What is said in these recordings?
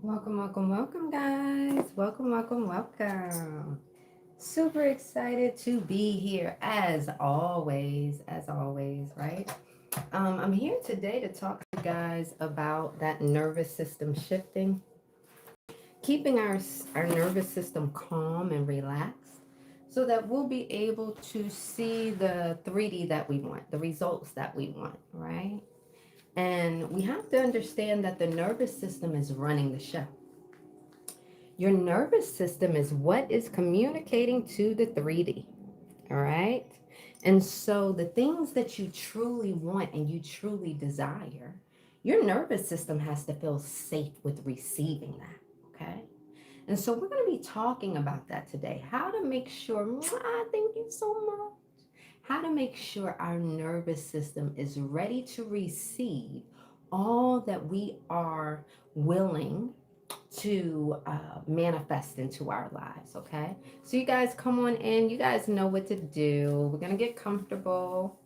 Welcome, welcome, welcome, guys. Welcome, welcome, welcome. Super excited to be here as always, right? I'm here today to talk to you guys about that nervous system shifting, keeping our nervous system calm and relaxed so that we'll be able to see the 3D that we want, the results that we want, right? And we have to understand that the nervous system is running the show. Your nervous system is what is communicating to the 3D. All right. And so the things that you truly want and you truly desire, your nervous system has to feel safe with receiving that. Okay. And so we're going to be talking about that today. How to make sure, thank you so much. How to make sure our nervous system is ready to receive all that we are willing to manifest into our lives. Okay, so you guys come on in, you guys know what to do. We're gonna get comfortable.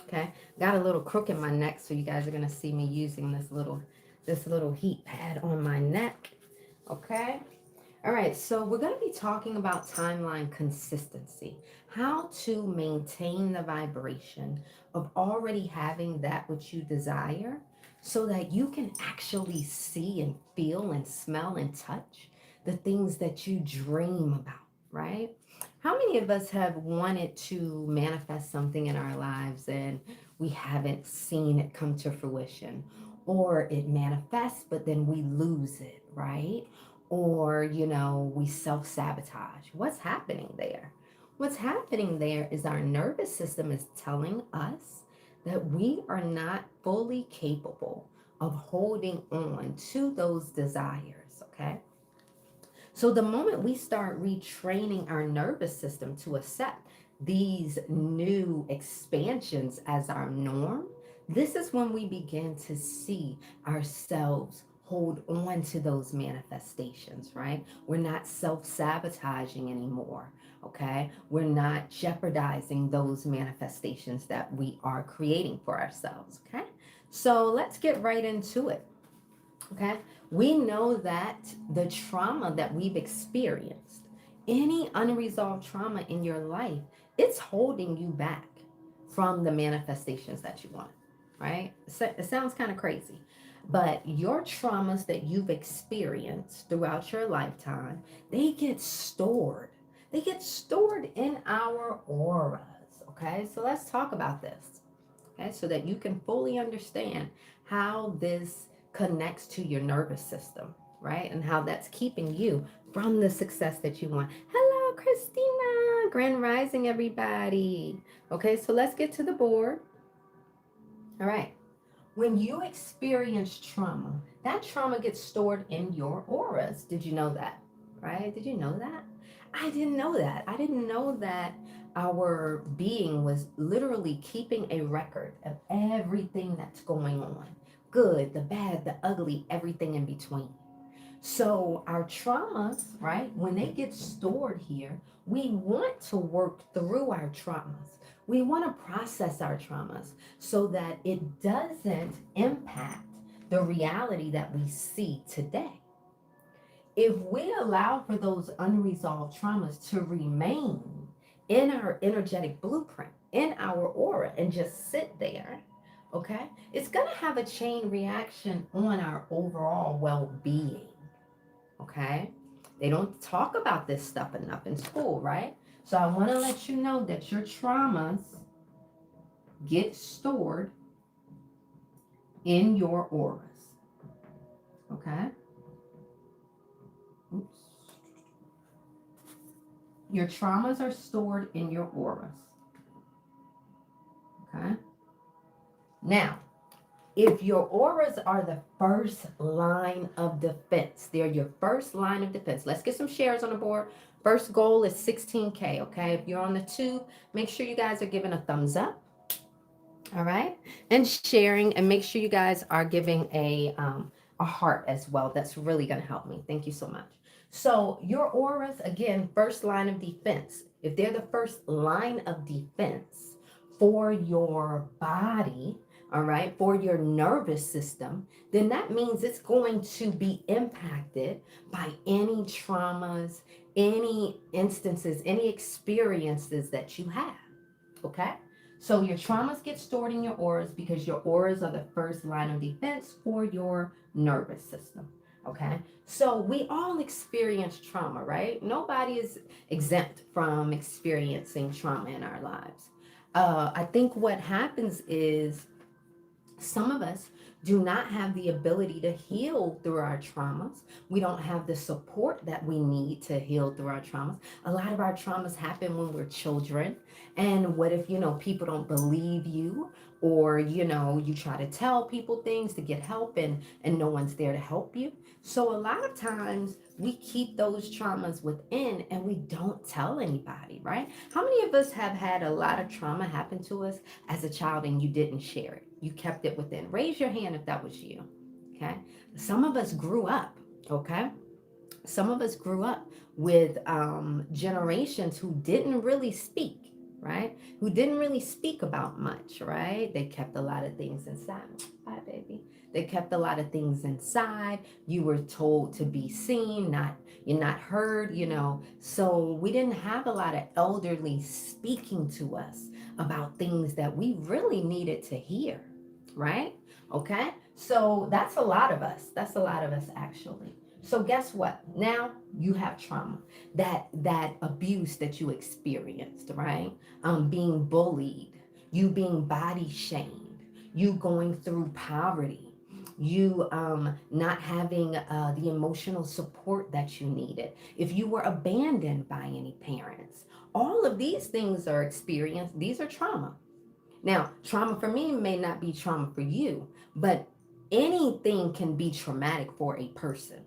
Okay, got a little crook in my neck, so you guys are gonna see me using this little heat pad on my neck. Okay, all right, so we're going to be talking about timeline consistency, how to maintain the vibration of already having that which you desire so that you can actually see and feel and smell and touch the things that you dream about, right? How many of us have wanted to manifest something in our lives and we haven't seen it come to fruition? Or it manifests, but then we lose it, right? Or, we self sabotage. What's happening there? What's happening there is our nervous system is telling us that we are not fully capable of holding on to those desires, okay? So the moment we start retraining our nervous system to accept these new expansions as our norm, this is when we begin to see ourselves hold on to those manifestations, right? We're not self sabotaging anymore, okay? We're not jeopardizing those manifestations that we are creating for ourselves, okay? So let's get right into it. Okay. We know that the trauma that we've experienced, any unresolved trauma in your life, it's holding you back from the manifestations that you want, right? It sounds kind of crazy, but your traumas that you've experienced throughout your lifetime, they get stored. They get stored in our auras. Okay. So let's talk about this. Okay. So that you can fully understand how this connects to your nervous system, right? And how that's keeping you from the success that you want. Hello, Christina. Grand Rising, everybody. Okay, so let's get to the board. All right. When you experience trauma, that trauma gets stored in your auras. Did you know that? Right? Did you know that? I didn't know that. I didn't know that our being was literally keeping a record of everything that's going on, good, the bad, the ugly, everything in between. So, our traumas, right, when they get stored here, we want to work through our traumas. We want to process our traumas so that it doesn't impact the reality that we see today. If we allow for those unresolved traumas to remain in our energetic blueprint, in our aura, and just sit there, okay, it's going to have a chain reaction on our overall well being. Okay? They don't talk about this stuff enough in school, right? So I want to let you know that your traumas get stored in your auras. Okay? Oops. Your traumas are stored in your auras. Okay? Now, if your auras are the first line of defense, they're your first line of defense. Let's get some shares on the board. First goal is 16K, okay? If you're on the tube, make sure you guys are giving a thumbs up. All right, and sharing, and make sure you guys are giving a heart as well. That's really going to help me. Thank you so much. So your auras, again, first line of defense. If they're the first line of defense for your body, all right, for your nervous system, then that means it's going to be impacted by any traumas, any instances, any experiences that you have. Okay? So your traumas get stored in your auras because your auras are the first line of defense for your nervous system. Okay? So we all experience trauma, right? Nobody is exempt from experiencing trauma in our lives. I think what happens is some of us do not have the ability to heal through our traumas. We don't have the support that we need to heal through our traumas. A lot of our traumas happen when we're children. And what if, people don't believe you, or, you try to tell people things to get help, and no one's there to help you. So a lot of times we keep those traumas within and we don't tell anybody, right? How many of us have had a lot of trauma happen to us as a child and you didn't share it? You kept it within. Raise your hand if that was you. Okay. Some of us grew up. Okay. Some of us grew up with generations who didn't really speak, right? Who didn't really speak about much, right? They kept a lot of things inside. Bye, baby. They kept a lot of things inside. You were told to be seen, you're not heard. So we didn't have a lot of elderly speaking to us about things that we really needed to hear, right? Okay. So that's a lot of us. That's a lot of us, actually. So guess what? Now you have trauma, that abuse that you experienced, right? Being bullied, you being body shamed, you going through poverty, you not having the emotional support that you needed, if you were abandoned by any parents. All of these things are experienced. These are trauma. Now, trauma for me may not be trauma for you, but anything can be traumatic for a person.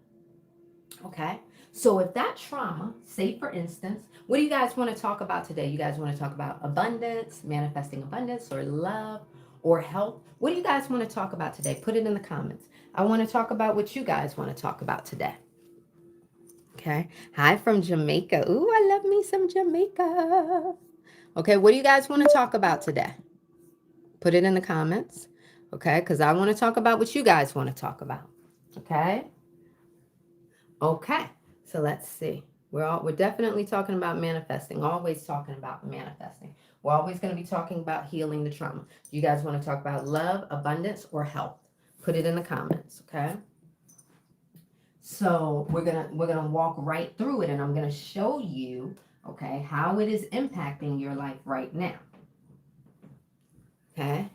Okay. So if that trauma, say for instance, what do you guys want to talk about today? You guys want to talk about abundance, manifesting abundance, or love, or health? What do you guys want to talk about today? Put it in the comments. I want to talk about what you guys want to talk about today. Okay. Hi from Jamaica. Ooh, I love me some Jamaica. Okay. What do you guys want to talk about today? Put it in the comments. Okay. Because I want to talk about what you guys want to talk about. Okay. Okay, so let's see. We're definitely talking about manifesting. Always talking about manifesting. We're always going to be talking about healing the trauma. You guys want to talk about love, abundance, or health? Put it in the comments, okay? So we're gonna walk right through it, and I'm gonna show you, okay, how it is impacting your life right now. Okay.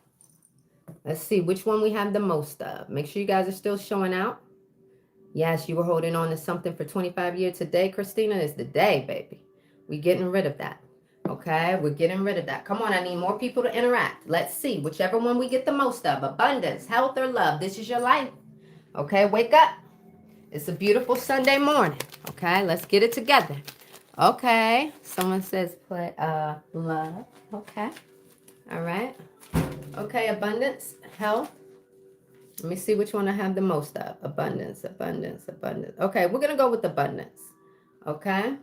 Let's see which one we have the most of. Make sure you guys are still showing out. Yes, you were holding on to something for 25 years. Today, Christina, is the day, baby. We're getting rid of that. Okay, we're getting rid of that. Come on, I need more people to interact. Let's see, whichever one we get the most of, abundance, health, or love. This is your life. Okay, wake up. It's a beautiful Sunday morning. Okay, let's get it together. Okay, someone says play love. Okay, all right. Okay, abundance, health. Let me see which one I have the most of. Abundance, abundance, abundance. Okay, we're going to go with abundance. Okay?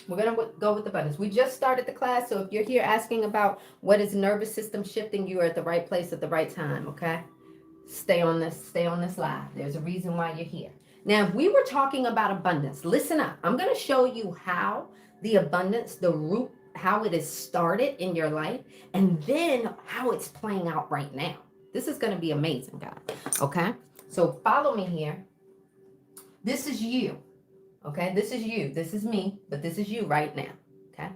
We're going to go with abundance. We just started the class, so if you're here asking about what is nervous system shifting, you are at the right place at the right time, okay? Stay on this live. There's a reason why you're here. Now, if we were talking about abundance, listen up. I'm going to show you how the abundance, the root, how it is started in your life, and then how it's playing out right now. This is going to be amazing, guys. Okay? So follow me here. This is you. Okay? This is you. This is me, but this is you right now. Okay?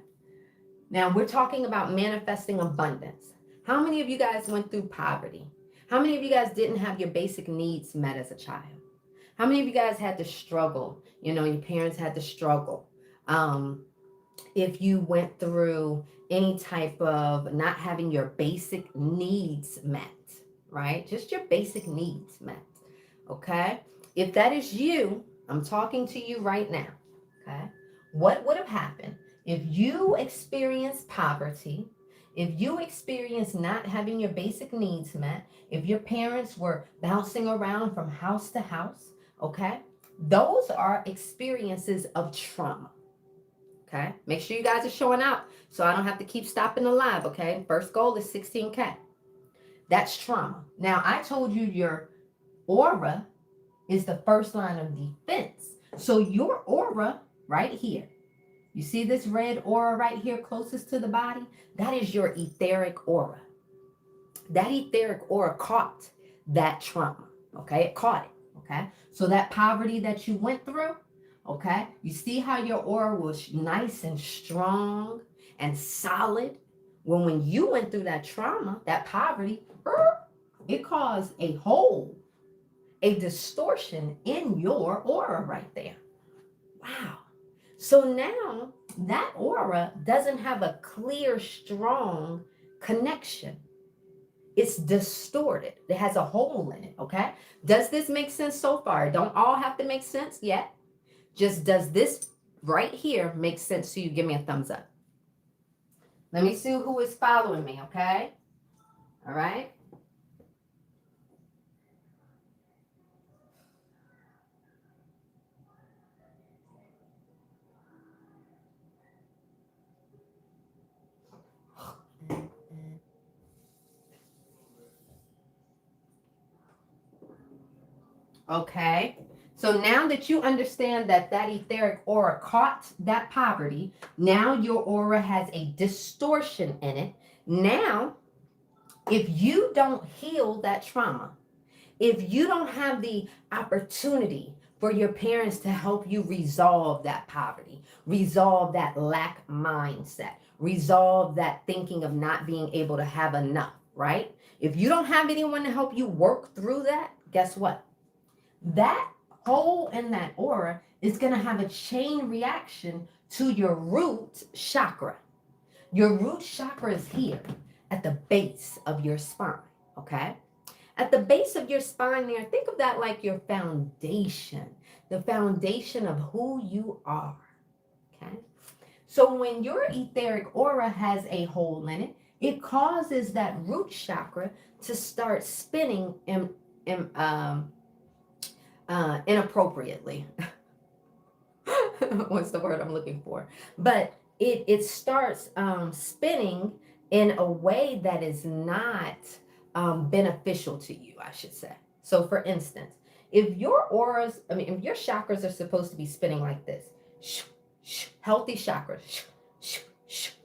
Now, we're talking about manifesting abundance. How many of you guys went through poverty? How many of you guys didn't have your basic needs met as a child? How many of you guys had to struggle? Your parents had to struggle. If you went through any type of not having your basic needs met, right? Just your basic needs met. Okay? If that is you, I'm talking to you right now. Okay? What would have happened if you experienced poverty, if you experienced not having your basic needs met, if your parents were bouncing around from house to house, okay? Those are experiences of trauma. Okay? Make sure you guys are showing out so I don't have to keep stopping the live, okay? First goal is 16K. That's trauma. Now, I told you your aura is the first line of defense. So your aura right here, you see this red aura right here closest to the body? That is your etheric aura. That etheric aura caught that trauma. Okay, it caught it. Okay, so that poverty that you went through, okay, you see how your aura was nice and strong and solid. When you went through that trauma, that poverty, it caused a hole, a distortion in your aura right there. Wow. So now that aura doesn't have a clear, strong connection. It's distorted. It has a hole in it, okay? Does this make sense so far? It don't all have to make sense yet. Just does this right here make sense to you? Give me a thumbs up. Let me see who is following me, okay? All right. Okay. So now that you understand that that etheric aura caught that poverty, now your aura has a distortion in it. Now, if you don't heal that trauma, if you don't have the opportunity for your parents to help you resolve that poverty, resolve that lack mindset, resolve that thinking of not being able to have enough, right? If you don't have anyone to help you work through that, guess what? That hole in that aura is going to have a chain reaction to your root chakra. Your root chakra is here at the base of your spine, okay? At the base of your spine there, think of that like your foundation, the foundation of who you are, okay? So when your etheric aura has a hole in it, it causes that root chakra to start spinning inappropriately. What's the word I'm looking for? But it starts spinning in a way that is not beneficial to you, I should say. So for instance, if your auras, if your chakras are supposed to be spinning like this, healthy chakras,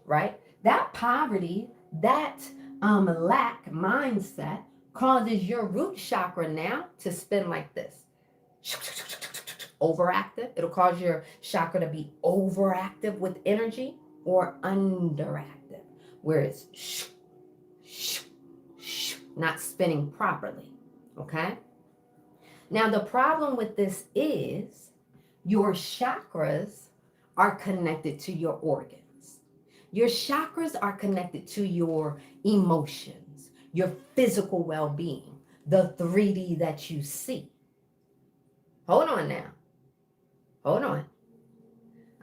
right? That poverty, that lack mindset causes your root chakra now to spin like this. Overactive. It'll cause your chakra to be overactive with energy or underactive, where it's not spinning properly. Okay? Now, the problem with this is your chakras are connected to your organs. Your chakras are connected to your emotions, your physical well-being, the 3D that you see. Hold on now. Hold on.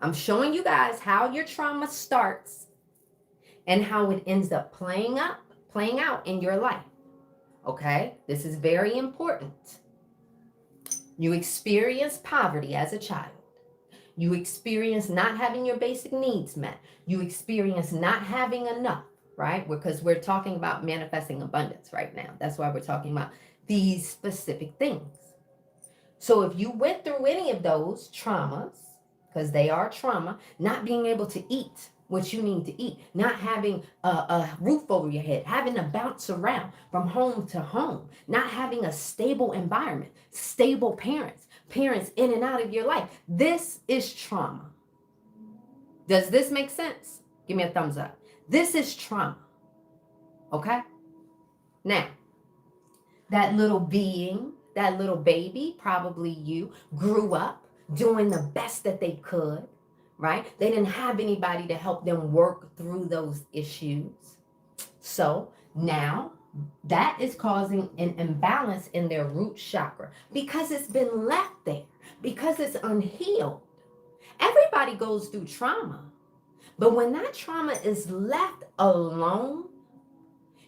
I'm showing you guys how your trauma starts and how it ends up playing out in your life. Okay? This is very important. You experience poverty as a child. You experience not having your basic needs met. You experience not having enough, right? Because we're talking about manifesting abundance right now. That's why we're talking about these specific things. So if you went through any of those traumas, because they are trauma, not being able to eat what you need to eat, not having a roof over your head, having to bounce around from home to home, not having a stable environment, stable parents in and out of your life. This is trauma. Does this make sense? Give me a thumbs up. This is trauma. Okay? Now, that little being, that little baby, probably you, grew up doing the best that they could, right? They didn't have anybody to help them work through those issues. So now that is causing an imbalance in their root chakra because it's been left there, because it's unhealed. Everybody goes through trauma, but when that trauma is left alone,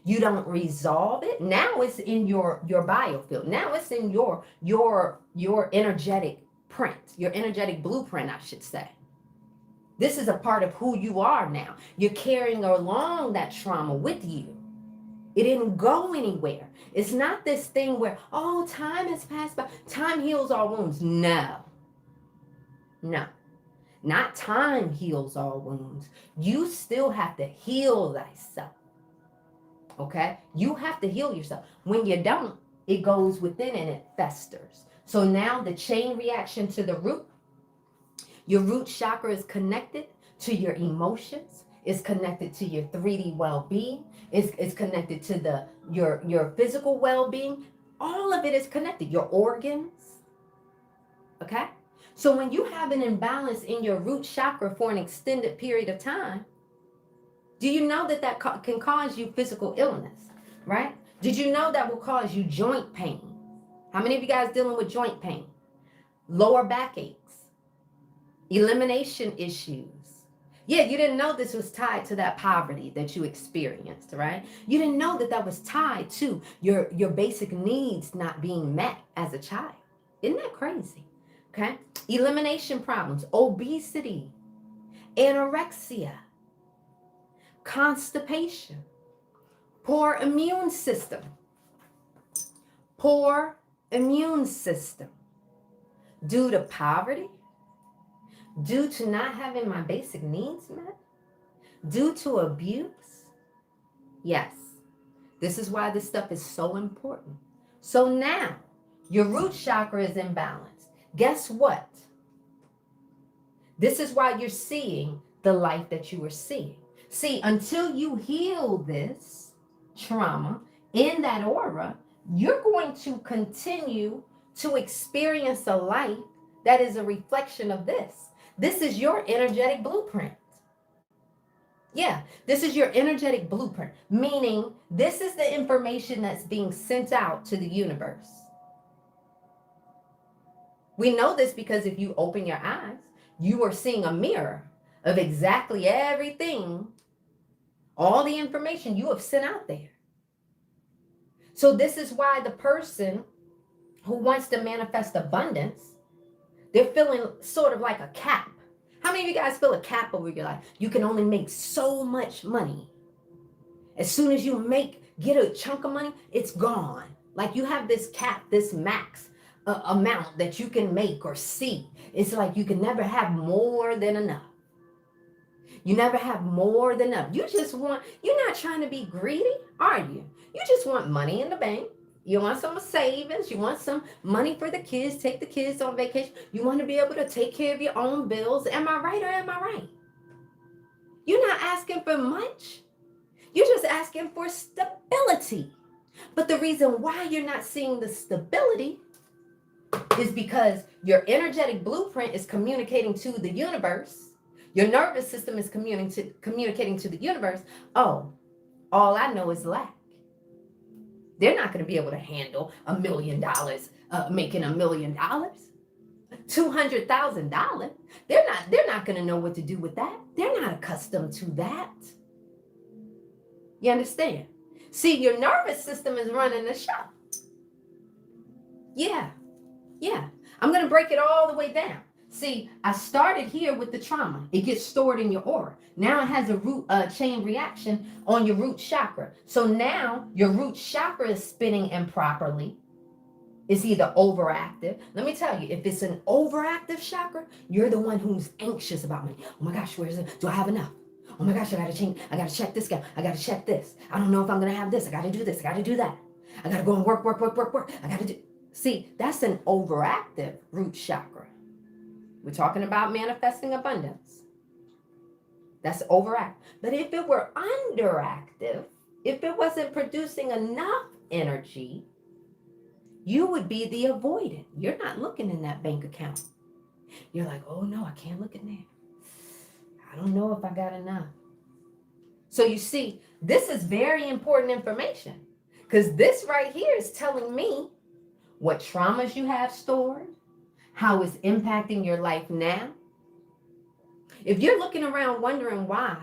you don't resolve it. Now it's in your biofield. Now it's in your energetic print, your energetic blueprint, I should say. This is a part of who you are now. You're carrying along that trauma with you. It didn't go anywhere. It's not this thing where, oh, time has passed by. Time heals all wounds. No, no, not time heals all wounds. You still have to heal thyself. Okay? You have to heal yourself. When you don't, it goes within and it festers. So now the chain reaction to the root, your root chakra is connected to your emotions. It's connected to your 3D well-being. It's connected to your physical well-being. All of it is connected. Your organs. Okay? So when you have an imbalance in your root chakra for an extended period of time, do you know that can cause you physical illness, right? Did you know that will cause you joint pain? How many of you guys dealing with joint pain? Lower backaches, elimination issues. Yeah, you didn't know this was tied to that poverty that you experienced, right? You didn't know that was tied to your basic needs not being met as a child. Isn't that crazy? Okay? Elimination problems, obesity, anorexia, constipation, poor immune system, due to poverty, due to not having my basic needs met, due to abuse. Yes, this is why this stuff is so important. So now your root chakra is imbalanced. Guess what? This is why you're seeing the life that you were seeing. See, until you heal this trauma in that aura, you're going to continue to experience a life that is a reflection of this. This is your energetic blueprint. Yeah, this is your energetic blueprint, meaning this is the information that's being sent out to the universe. We know this because if you open your eyes, you are seeing a mirror of exactly everything, all the information you have sent out there. So this is why the person who wants to manifest abundance, they're feeling sort of like a cap. How many of you guys feel a cap over your life? You can only make so much money. As soon as you get a chunk of money, it's gone. Like you have this cap, this max amount that you can make or see. It's like you can never have more than enough. You never have more than enough. You're not trying to be greedy, are you? You just want money in the bank. You want some savings. You want some money for the kids. Take the kids on vacation. You want to be able to take care of your own bills. Am I right or am I right? You're not asking for much. You're just asking for stability. But the reason why you're not seeing the stability is because your energetic blueprint is communicating to the universe. Your nervous system is communicating to the universe. Oh, all I know is lack. They're not going to be able to handle $1 million, making $1 million, $200,000. They're not going to know what to do with that. They're not accustomed to that. You understand? See, your nervous system is running the show. Yeah. I'm going to break it all the way down. See, I started here with the trauma. It gets stored in your aura. Now it has a chain reaction on your root chakra. So now your root chakra is spinning improperly. It's either overactive. Let me tell you, if it's an overactive chakra, you're the one who's anxious about money. Oh my gosh, where is it? Do I have enough? Oh my gosh, I got to change. I got to check this guy. I got to check this. I don't know if I'm going to have this. I got to do this. I got to do that. I got to go and work. I got to do. See, that's an overactive root chakra. We're talking about manifesting abundance. That's overactive. But if it were underactive, if it wasn't producing enough energy, you would be the avoidant. You're not looking in that bank account. You're like, oh no, I can't look in there. I don't know if I got enough. So you see, this is very important information because this right here is telling me what traumas you have stored, how it's impacting your life now. If you're looking around wondering why,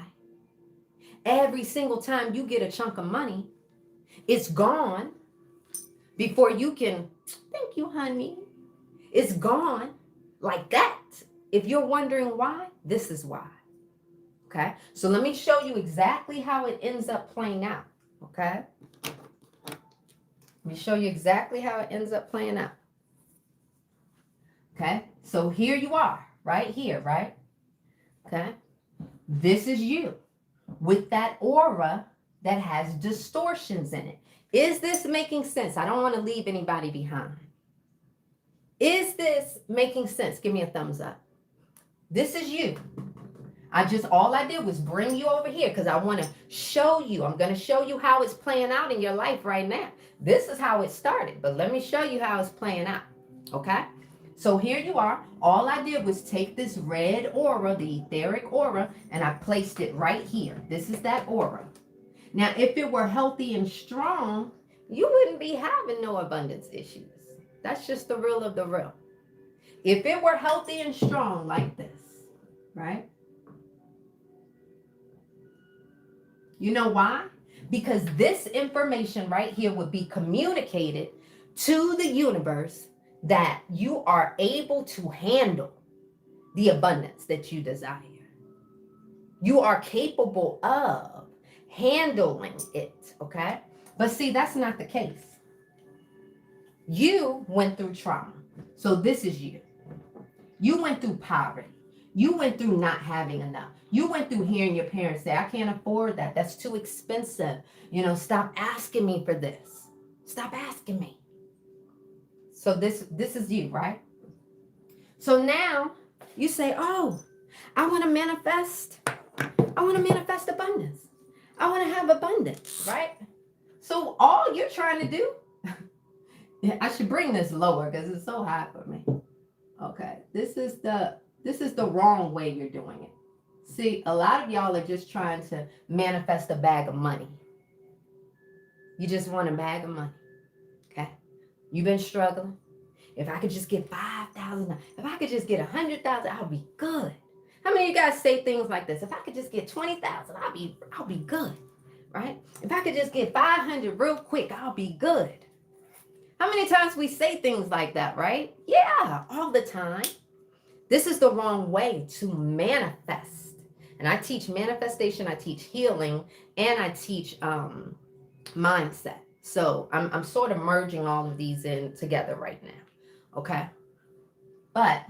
every single time you get a chunk of money, it's gone before you can, thank you, honey. It's gone like that. If you're wondering why, this is why. Okay, so let me show you exactly how it ends up playing out. Okay? Let me show you exactly how it ends up playing out. Okay? So here you are, right here, right? Okay? This is you with that aura that has distortions in it. Is this making sense? I don't want to leave anybody behind. Is this making sense? Give me a thumbs up. This is you. All I did was bring you over here because I want to show you. I'm going to show you how it's playing out in your life right now. This is how it started, but let me show you how it's playing out. Okay? So here you are. All I did was take this red aura, the etheric aura, and I placed it right here. This is that aura. Now, if it were healthy and strong, you wouldn't be having no abundance issues. That's just the real of the real. If it were healthy and strong like this, right? You know why? Because this information right here would be communicated to the universe that you are able to handle the abundance that you desire. You are capable of handling it, okay? But see, that's not the case. You went through trauma. So this is you. You went through poverty. You went through not having enough. You went through hearing your parents say, I can't afford that. That's too expensive. Stop asking me for this. Stop asking me. So this is you, right? So now you say, oh, I want to manifest abundance. I want to have abundance, right? So all you're trying to do, I should bring this lower because it's so high for me. Okay, this is the wrong way you're doing it. See, a lot of y'all are just trying to manifest a bag of money. You just want a bag of money. Okay, you've been struggling. If I could just get 5,000, if I could just get 100,000, I'll be good. How many of you guys say things like this? If I could just get 20,000, I'll be good, right? If I could just get 500 real quick, I'll be good. How many times we say things like that, right? Yeah, all the time. This is the wrong way to manifest. And I teach manifestation, I teach healing, and I teach mindset. So I'm sort of merging all of these in together right now. Okay. But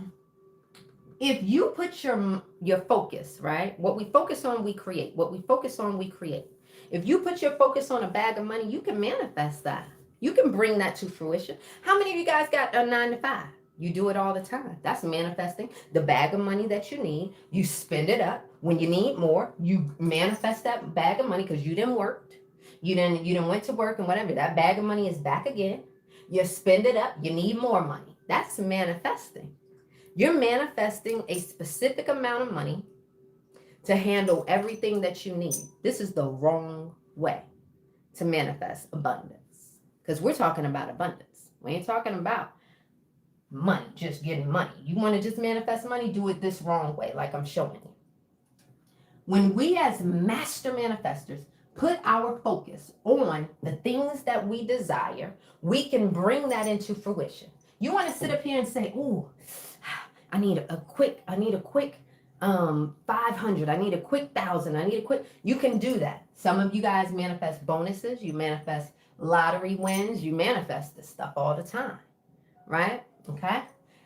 if you put your focus, right? What we focus on, we create. What we focus on, we create. If you put your focus on a bag of money, you can manifest that. You can bring that to fruition. How many of you guys got a 9 to 5? You do it all the time. That's manifesting the bag of money that you need. You spend it up. When you need more, you manifest that bag of money because you didn't work. You didn't went to work and whatever. That bag of money is back again. You spend it up. You need more money. That's manifesting. You're manifesting a specific amount of money to handle everything that you need. This is the wrong way to manifest abundance. Because we're talking about abundance. We ain't talking about money, just getting money. You want to just manifest money, do it this wrong way, like I'm showing you. When we as master manifestors put our focus on the things that we desire, we can bring that into fruition. You want to sit up here and say, "Ooh, I need a quick 500. I need a quick 1,000. You can do that. Some of you guys manifest bonuses. You manifest lottery wins. You manifest this stuff all the time, right? Okay.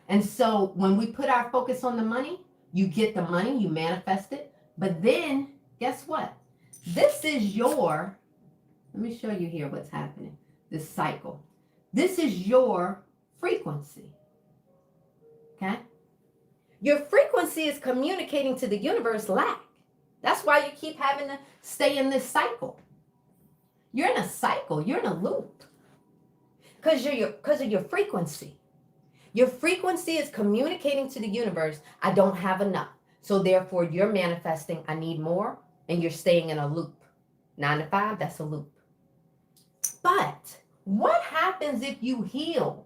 And so when we put our focus on the money, you get the money, you manifest it. But then guess what? Let me show you here what's happening. This cycle. This is your frequency. Okay. Your frequency is communicating to the universe lack. That's why you keep having to stay in this cycle. You're in a cycle. You're in a loop. Because of your frequency. Your frequency is communicating to the universe, I don't have enough. So therefore, you're manifesting, I need more, and you're staying in a loop. 9 to 5, that's a loop. But what happens if you heal?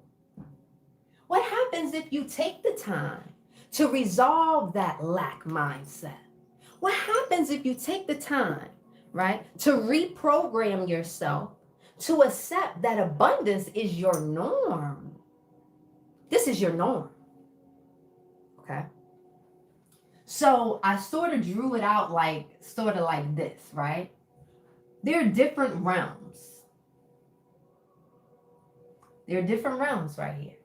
What happens if you take the time to resolve that lack mindset? What happens if you take the time, right, to reprogram yourself to accept that abundance is your norm? This is your norm. Okay. So I sort of drew it out like this, right? There are different realms. There are different realms right here.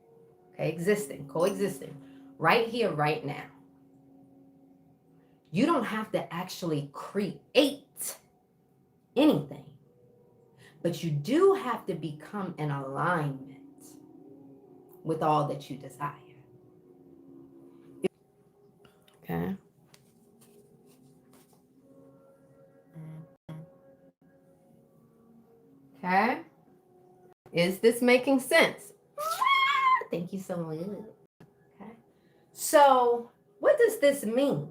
Okay, existing, coexisting, right here, right now. You don't have to actually create anything, but you do have to become in alignment with all that you desire. Okay. Okay. Is this making sense? Thank you so much. Okay. So, what does this mean?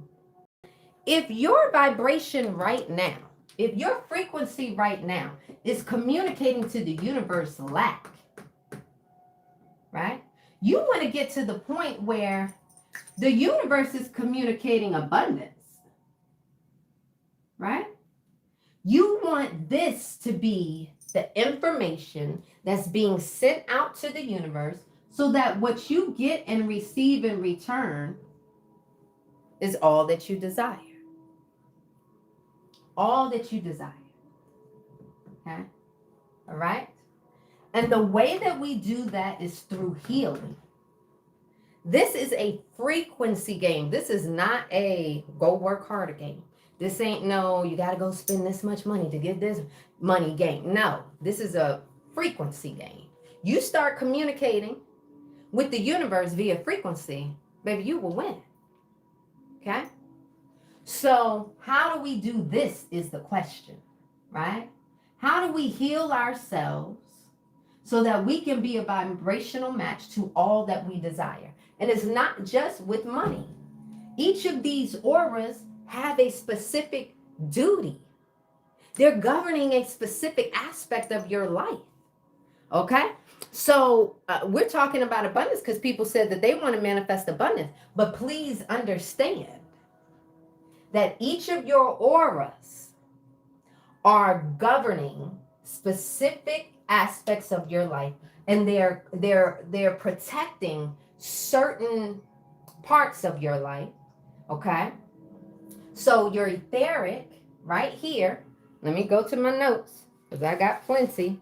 If your vibration right now, if your frequency right now is communicating to the universe lack, right? You want to get to the point where the universe is communicating abundance, right? You want this to be the information that's being sent out to the universe so that what you get and receive in return is all that you desire. All that you desire. Okay? All right? And the way that we do that is through healing. This is a frequency game. This is not a go work harder game. This ain't no, you got to go spend this much money to get this money game. No, this is a frequency game. You start communicating with the universe via frequency, baby, you will win. Okay? So, how do we do this is the question, right? How do we heal ourselves so that we can be a vibrational match to all that we desire? And it's not just with money. Each of these auras have a specific duty. They're governing a specific aspect of your life. Okay? So we're talking about abundance because people said that they want to manifest abundance. But please understand that each of your auras are governing specific aspects of your life, and they're protecting certain parts of your life. Okay? So your etheric right here, let me go to my notes because I got plenty.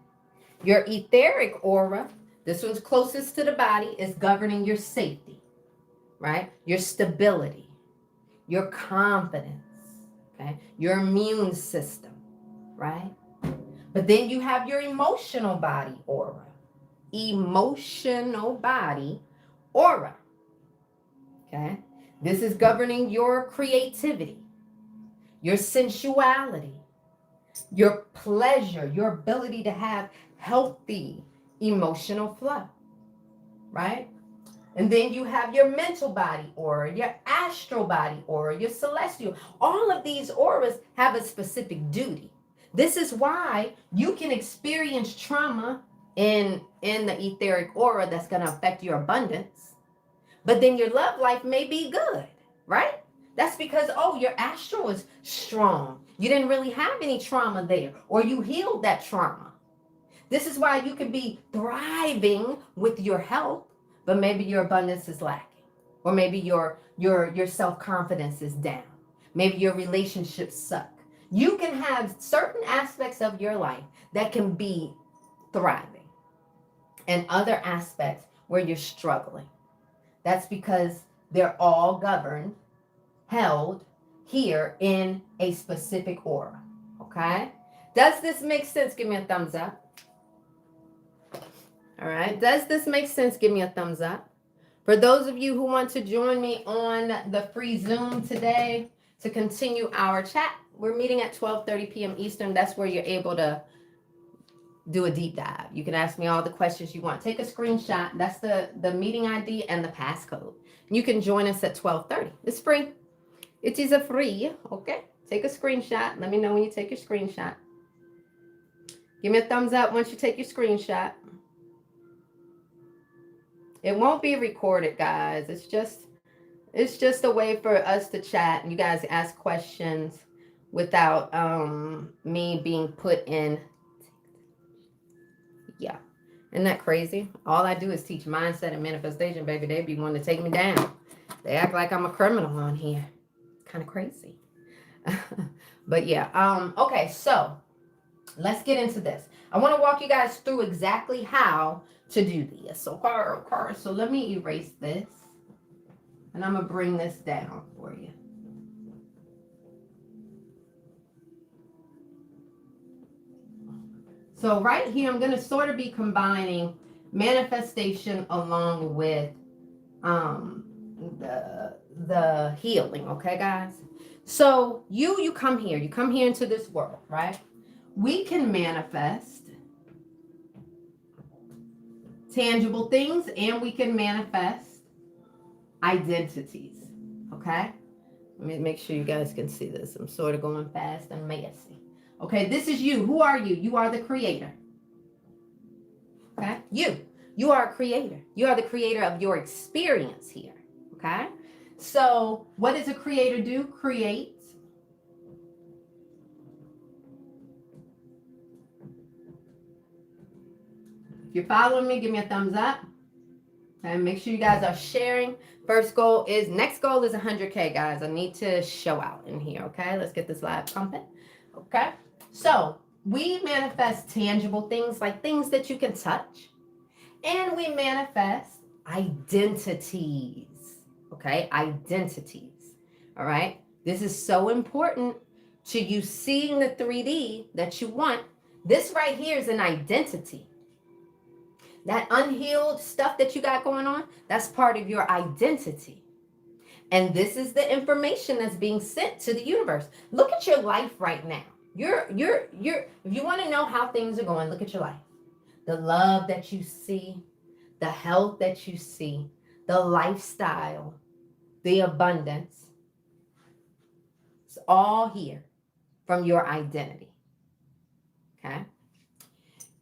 Your etheric aura, this one's closest to the body, is governing your safety, right? Your stability, your confidence, okay? Your immune system, right? But then you have your emotional body aura. Emotional body aura, okay? This is governing your creativity, your sensuality, your pleasure, your ability to have healthy emotional flow, right? And then you have your mental body aura, your astral body aura, your celestial. All of these auras have a specific duty. This is why you can experience trauma in the etheric aura that's going to affect your abundance. But then your love life may be good, right? That's because, your astral is strong. You didn't really have any trauma there, or you healed that trauma. This is why you can be thriving with your health, but maybe your abundance is lacking. Or maybe your self-confidence is down. Maybe your relationships suck. You can have certain aspects of your life that can be thriving, and other aspects where you're struggling. That's because they're all governed, held here in a specific aura. Okay? Does this make sense? Give me a thumbs up. All right. Does this make sense? Give me a thumbs up. For those of you who want to join me on the free Zoom today to continue our chat, we're meeting at 12:30 p.m. Eastern. That's where you're able to do a deep dive. You can ask me all the questions you want. Take a screenshot. That's the meeting ID and the passcode. You can join us at 12:30. It's free. It is a free. Okay. Take a screenshot. Let me know when you take your screenshot. Give me a thumbs up once you take your screenshot. It won't be recorded, guys. It's just a way for us to chat and you guys ask questions without me being put in. Yeah. Isn't that crazy? All I do is teach mindset and manifestation, baby. They be wanting to take me down. They act like I'm a criminal on here. Kind of crazy. But yeah. Okay, so let's get into this. I want to walk you guys through exactly how to do this. So, so let me erase this. And I'm going to bring this down for you. So right here, I'm going to sort of be combining manifestation along with the healing. Okay, guys? So you come here. You come here into this world, right? We can manifest tangible things and we can manifest identities. Okay? Let me make sure you guys can see this. I'm sort of going fast and messy. Okay, this is you. Who are you? You are the creator. Okay? You are a creator. You are the creator of your experience here. Okay? So, what does a creator do? Create. If you're following me, give me a thumbs up. And make sure you guys are sharing. Next goal is 100K, guys. I need to show out in here, okay? Let's get this live pumping, okay? So we manifest tangible things, like things that you can touch. And we manifest identities, okay? Identities, all right? This is so important to you seeing the 3D that you want. This right here is an identity. That unhealed stuff that you got going on, that's part of your identity. And this is the information that's being sent to the universe. Look at your life right now. If you want to know how things are going, look at your life. The love that you see, the health that you see, the lifestyle, the abundance. It's all here from your identity. Okay?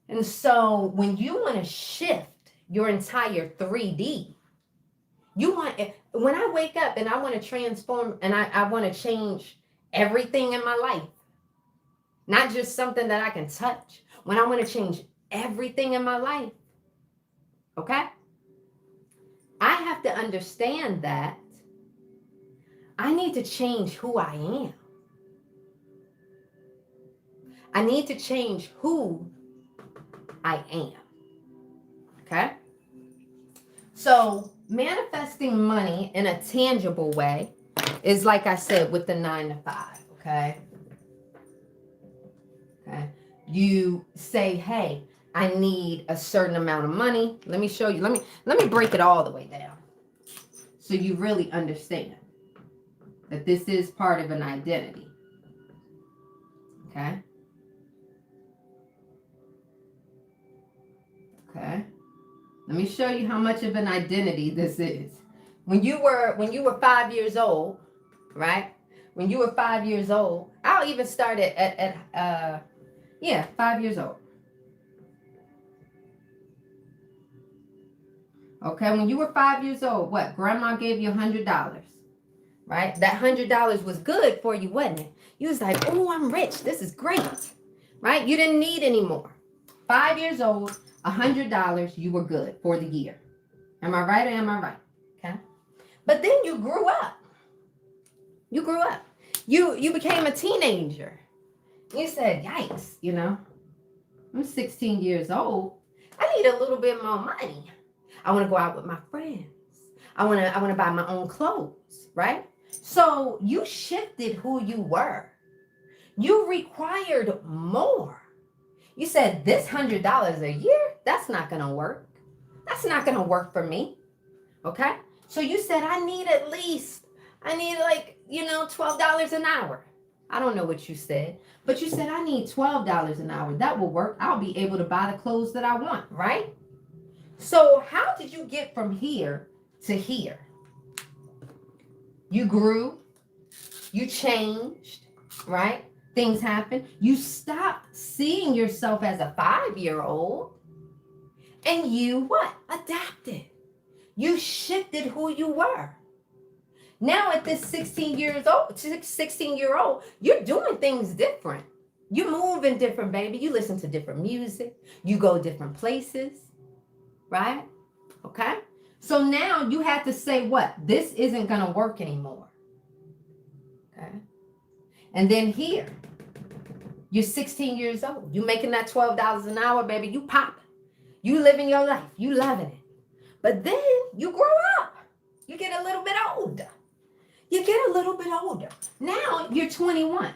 And so when you want to shift your entire 3D, when I wake up and I want to transform and I want to change everything in my life, not just something that I can touch, when I want to change everything in my life, okay? I have to understand that I need to change who I am. I need to change who I am. Okay? So manifesting money in a tangible way is, like I said, with the 9 to 5. Okay? Okay. You say, hey, I need a certain amount of money. Let me show you. Let me break it all the way down so you really understand that this is part of an identity. Okay? Okay. Let me show you how much of an identity this is. When you were 5 years old, right? When you were 5 years old, I'll even start at 5 years old. Okay, when you were 5 years old, what? Grandma gave you $100, right? That $100 was good for you, wasn't it? You was like, oh, I'm rich. This is great, right? You didn't need any more. 5 years old, $100, you were good for the year. Am I right or am I right? Okay. But then you grew up. You grew up. You became a teenager. You said, yikes, I'm 16 years old. I need a little bit more money. I want to go out with my friends. I want to buy my own clothes, right? So you shifted who you were. You required more. You said, this $100 a year, that's not going to work. That's not going to work for me. Okay? So you said, I need $12 an hour. I don't know what you said, but you said, I need $12 an hour. That will work. I'll be able to buy the clothes that I want, right? So how did you get from here to here? You grew, you changed, right? Things happen. You stopped seeing yourself as a 5-year-old and you what? Adapted. You shifted who you were. Now at this 16-year-old, you're doing things different. You're moving different, baby. You listen to different music. You go different places, right? Okay? So now you have to say what? This isn't going to work anymore. Okay? And then here, You're 16 years old. You making that $12 an hour, baby. You pop. You living your life. You loving it. But then you grow up. You get a little bit older. You get a little bit older. Now you're 21.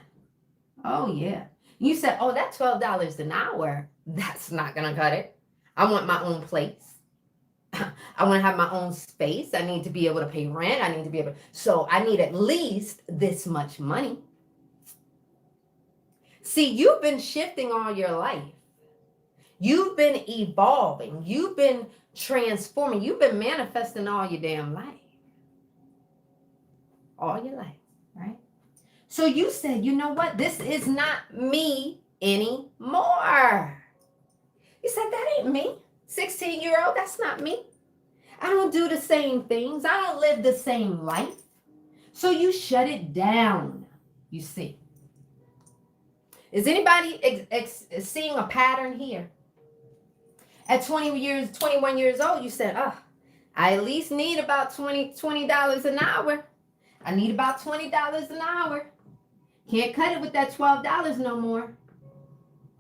Oh, yeah. You said, oh, that $12 an hour, that's not going to cut it. I want my own place. I want to have my own space. I need to be able to pay rent. I need to be able to. So I need at least this much money. See, you've been shifting all your life. You've been evolving. You've been transforming. You've been manifesting all your damn life. All your life, right? So you said, you know what? This is not me anymore. You said, that ain't me. 16-year-old, that's not me. I don't do the same things. I don't live the same life. So you shut it down, you see. Is anybody seeing a pattern here? At 21 years old, you said, oh, I at least need about $20 an hour. I need about $20 an hour. Can't cut it with that $12 no more.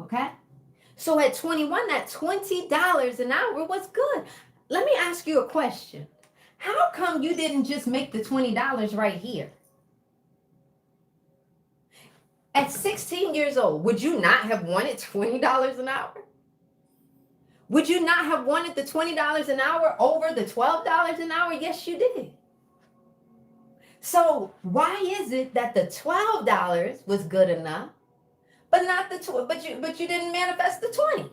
Okay? So at 21, that $20 an hour was good. Let me ask you a question. How come you didn't just make the $20 right here? At 16 years old, would you not have wanted $20 an hour? Would you not have wanted the $20 an hour over the $12 an hour? Yes, you did. So why is it that the $12 was good enough, but not the but you didn't manifest the 20?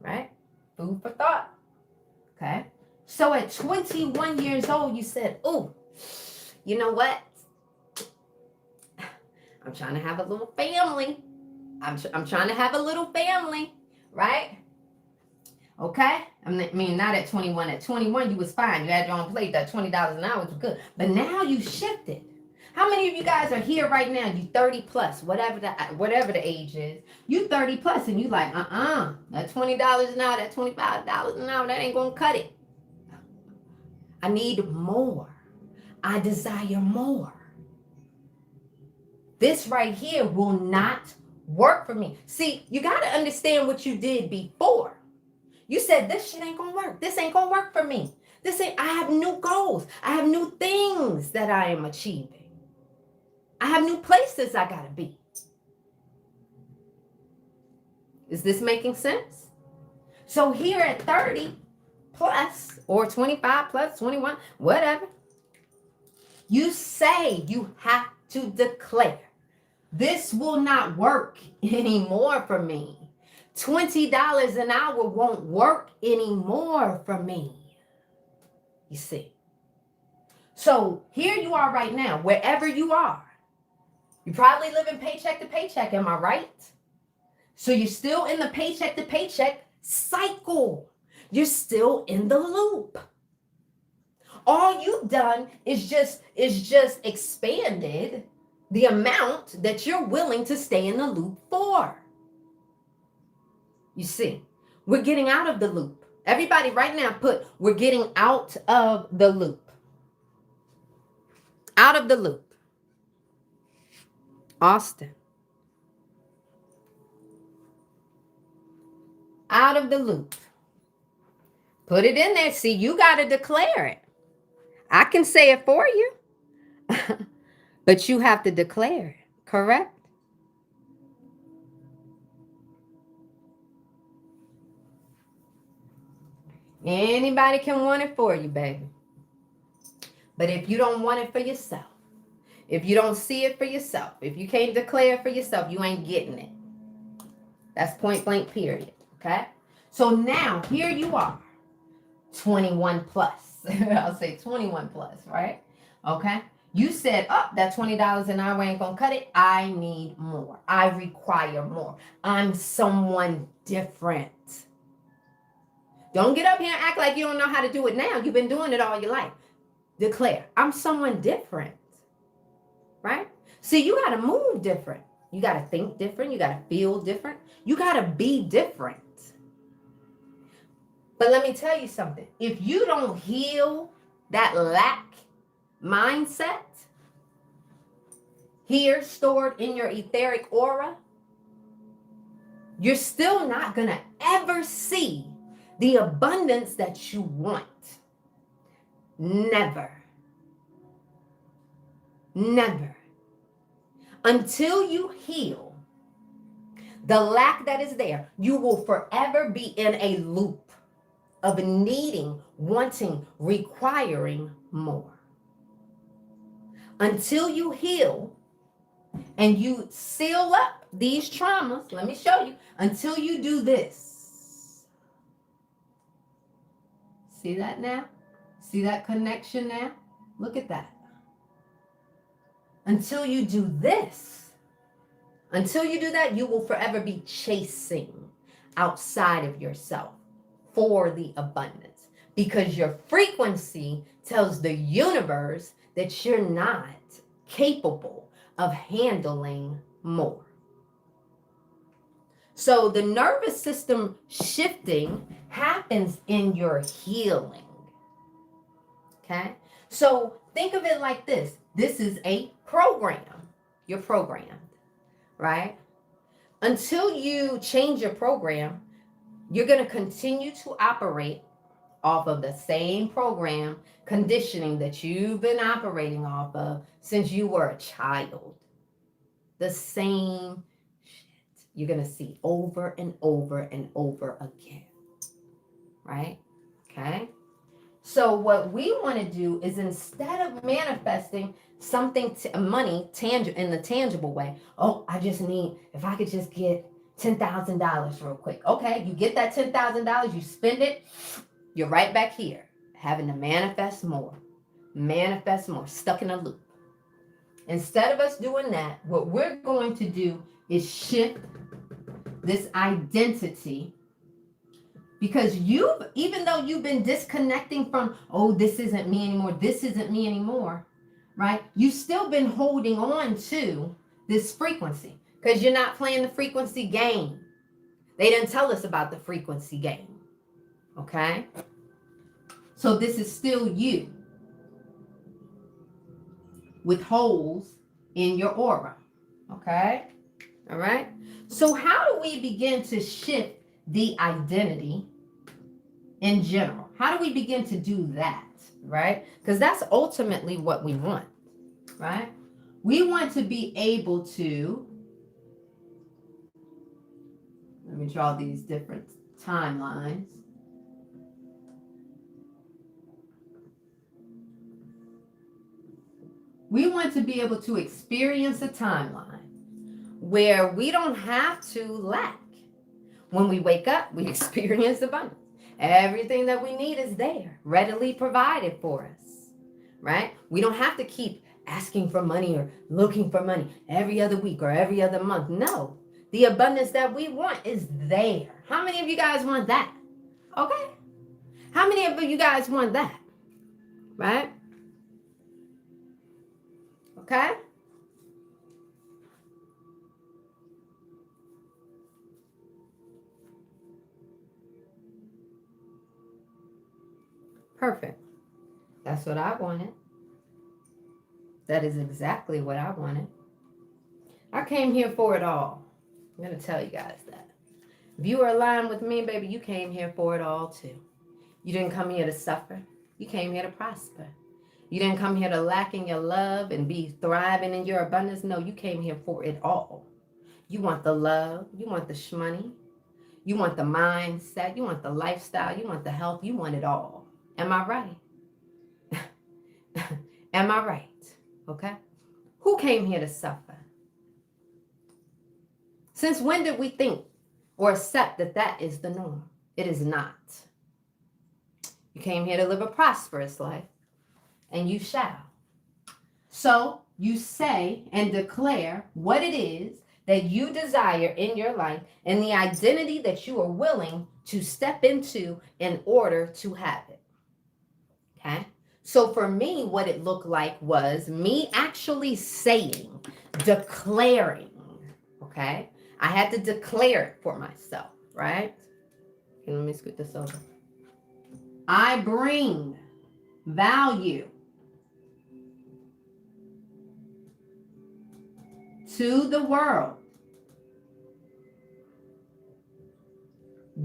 Right? Food for thought. Okay. So at 21 years old, you said, oh, you know what? I'm trying to have a little family. I'm trying to have a little family, right? Okay? I mean, not at 21. At 21, you was fine. You had your own plate. That $20 an hour was good. But now you shifted. How many of you guys are here right now? You 30 plus, whatever the age is. You 30 plus, and you like, that $20 an hour, that $25 an hour, that ain't gonna cut it. I need more. I desire more. This right here will not work for me. See, you got to understand what you did before. You said, this shit ain't gonna work. This ain't gonna work for me. I have new goals. I have new things that I am achieving. I have new places I gotta be. Is this making sense? So here at 30 plus, or 25 plus, 21, whatever, you say you have to declare, this will not work anymore for me. $20 an hour won't work anymore for me. You see. So here you are right now, wherever you are. You probably living paycheck to paycheck, am I right? So you're still in the paycheck to paycheck cycle. You're still in the loop. All you've done is just expanded the amount that you're willing to stay in the loop for. You see, we're getting out of the loop. Everybody right now we're getting out of the loop. Out of the loop. Austin. Out of the loop. Put it in there. See, you got to declare it. I can say it for you. But you have to declare it, correct? Anybody can want it for you, baby. But if you don't want it for yourself, if you don't see it for yourself, if you can't declare it for yourself, you ain't getting it. That's point blank, period. Okay? So now, here you are, 21 plus. I'll say 21 plus, right? Okay? You said, that $20 an hour ain't gonna cut it. I need more. I require more. I'm someone different. Don't get up here and act like you don't know how to do it now. You've been doing it all your life. Declare, I'm someone different. Right? See, you got to move different. You got to think different. You got to feel different. You got to be different. But let me tell you something. If you don't heal that lack mindset, here stored in your etheric aura, you're still not going to ever see the abundance that you want. Never. Never. Until you heal the lack that is there, you will forever be in a loop of needing, wanting, requiring more. Until you heal and you seal up these traumas, let me show you, until you do this. See that now? See that connection now? Look at that. Until you do this, until you do that, you will forever be chasing outside of yourself for the abundance, because your frequency tells the universe that you're not capable of handling more. So the nervous system shifting happens in your healing. Okay? So think of it like this. This is a program. You're programmed, right? Until you change your program, you're going to continue to operate off of the same program conditioning that you've been operating off of since you were a child. The same shit you're going to see over and over and over again, right? Okay? So what we want to do is, instead of manifesting something, money in the tangible way, oh, I just need, if I could just get $10,000 real quick. Okay, you get that $10,000, you spend it, you're right back here, having to manifest more, stuck in a loop. Instead of us doing that, what we're going to do is shift this identity. Because even though you've been disconnecting from, oh, this isn't me anymore, right? You've still been holding on to this frequency because you're not playing the frequency game. They didn't tell us about the frequency game, okay? So this is still you with holes in your aura, okay? All right? So how do we begin to shift the identity in general? How do we begin to do that, right? Because that's ultimately what we want, right? We want to be able to, let me draw these different timelines. We want to be able to experience a timeline where we don't have to lack. When we wake up, we experience abundance. Everything that we need is there, readily provided for us, right? We don't have to keep asking for money or looking for money every other week or every other month. No, the abundance that we want is there. How many of you guys want that? Okay. How many of you guys want that? Right? Okay. Perfect. That's what I wanted. That is exactly what I wanted. I came here for it all. I'm going to tell you guys that. If you are aligned with me, baby, you came here for it all too. You didn't come here to suffer. You came here to prosper. You didn't come here to lack in your love and be thriving in your abundance. No, you came here for it all. You want the love. You want the shmoney. You want the mindset. You want the lifestyle. You want the health. You want it all. Am I right? Am I right? Okay. Who came here to suffer? Since when did we think or accept that that is the norm? It is not. You came here to live a prosperous life, and you shall. So you say and declare what it is that you desire in your life and the identity that you are willing to step into in order to have it. Okay? So for me, what it looked like was me actually saying, declaring, okay? I had to declare it for myself, right? Okay, let me scoot this over. I bring value to the world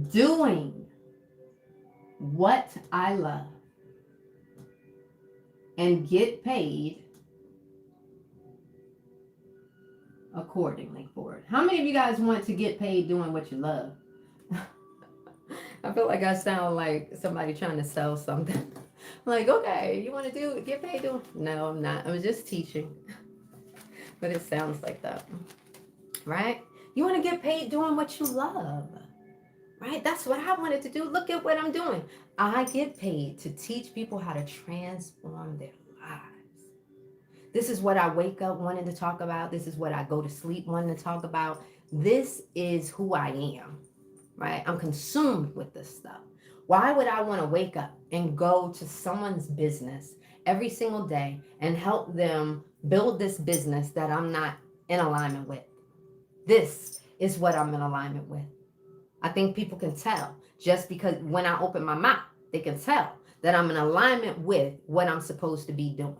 doing what I love and get paid accordingly for it. How many of you guys want to get paid doing what you love? I feel like I sound like somebody trying to sell something. Like, okay, you want to get paid doing? No, I'm not. I was just teaching. But it sounds like that, right? You want to get paid doing what you love, right? That's what I wanted to do. Look at what I'm doing. I get paid to teach people how to transform their lives. This is what I wake up wanting to talk about. This is what I go to sleep wanting to talk about. This is who I am, right? I'm consumed with this stuff. Why would I want to wake up and go to someone's business every single day and help them build this business that I'm not in alignment with? This is what I'm in alignment with. I think people can tell just because when I open my mouth, they can tell that I'm in alignment with what I'm supposed to be doing.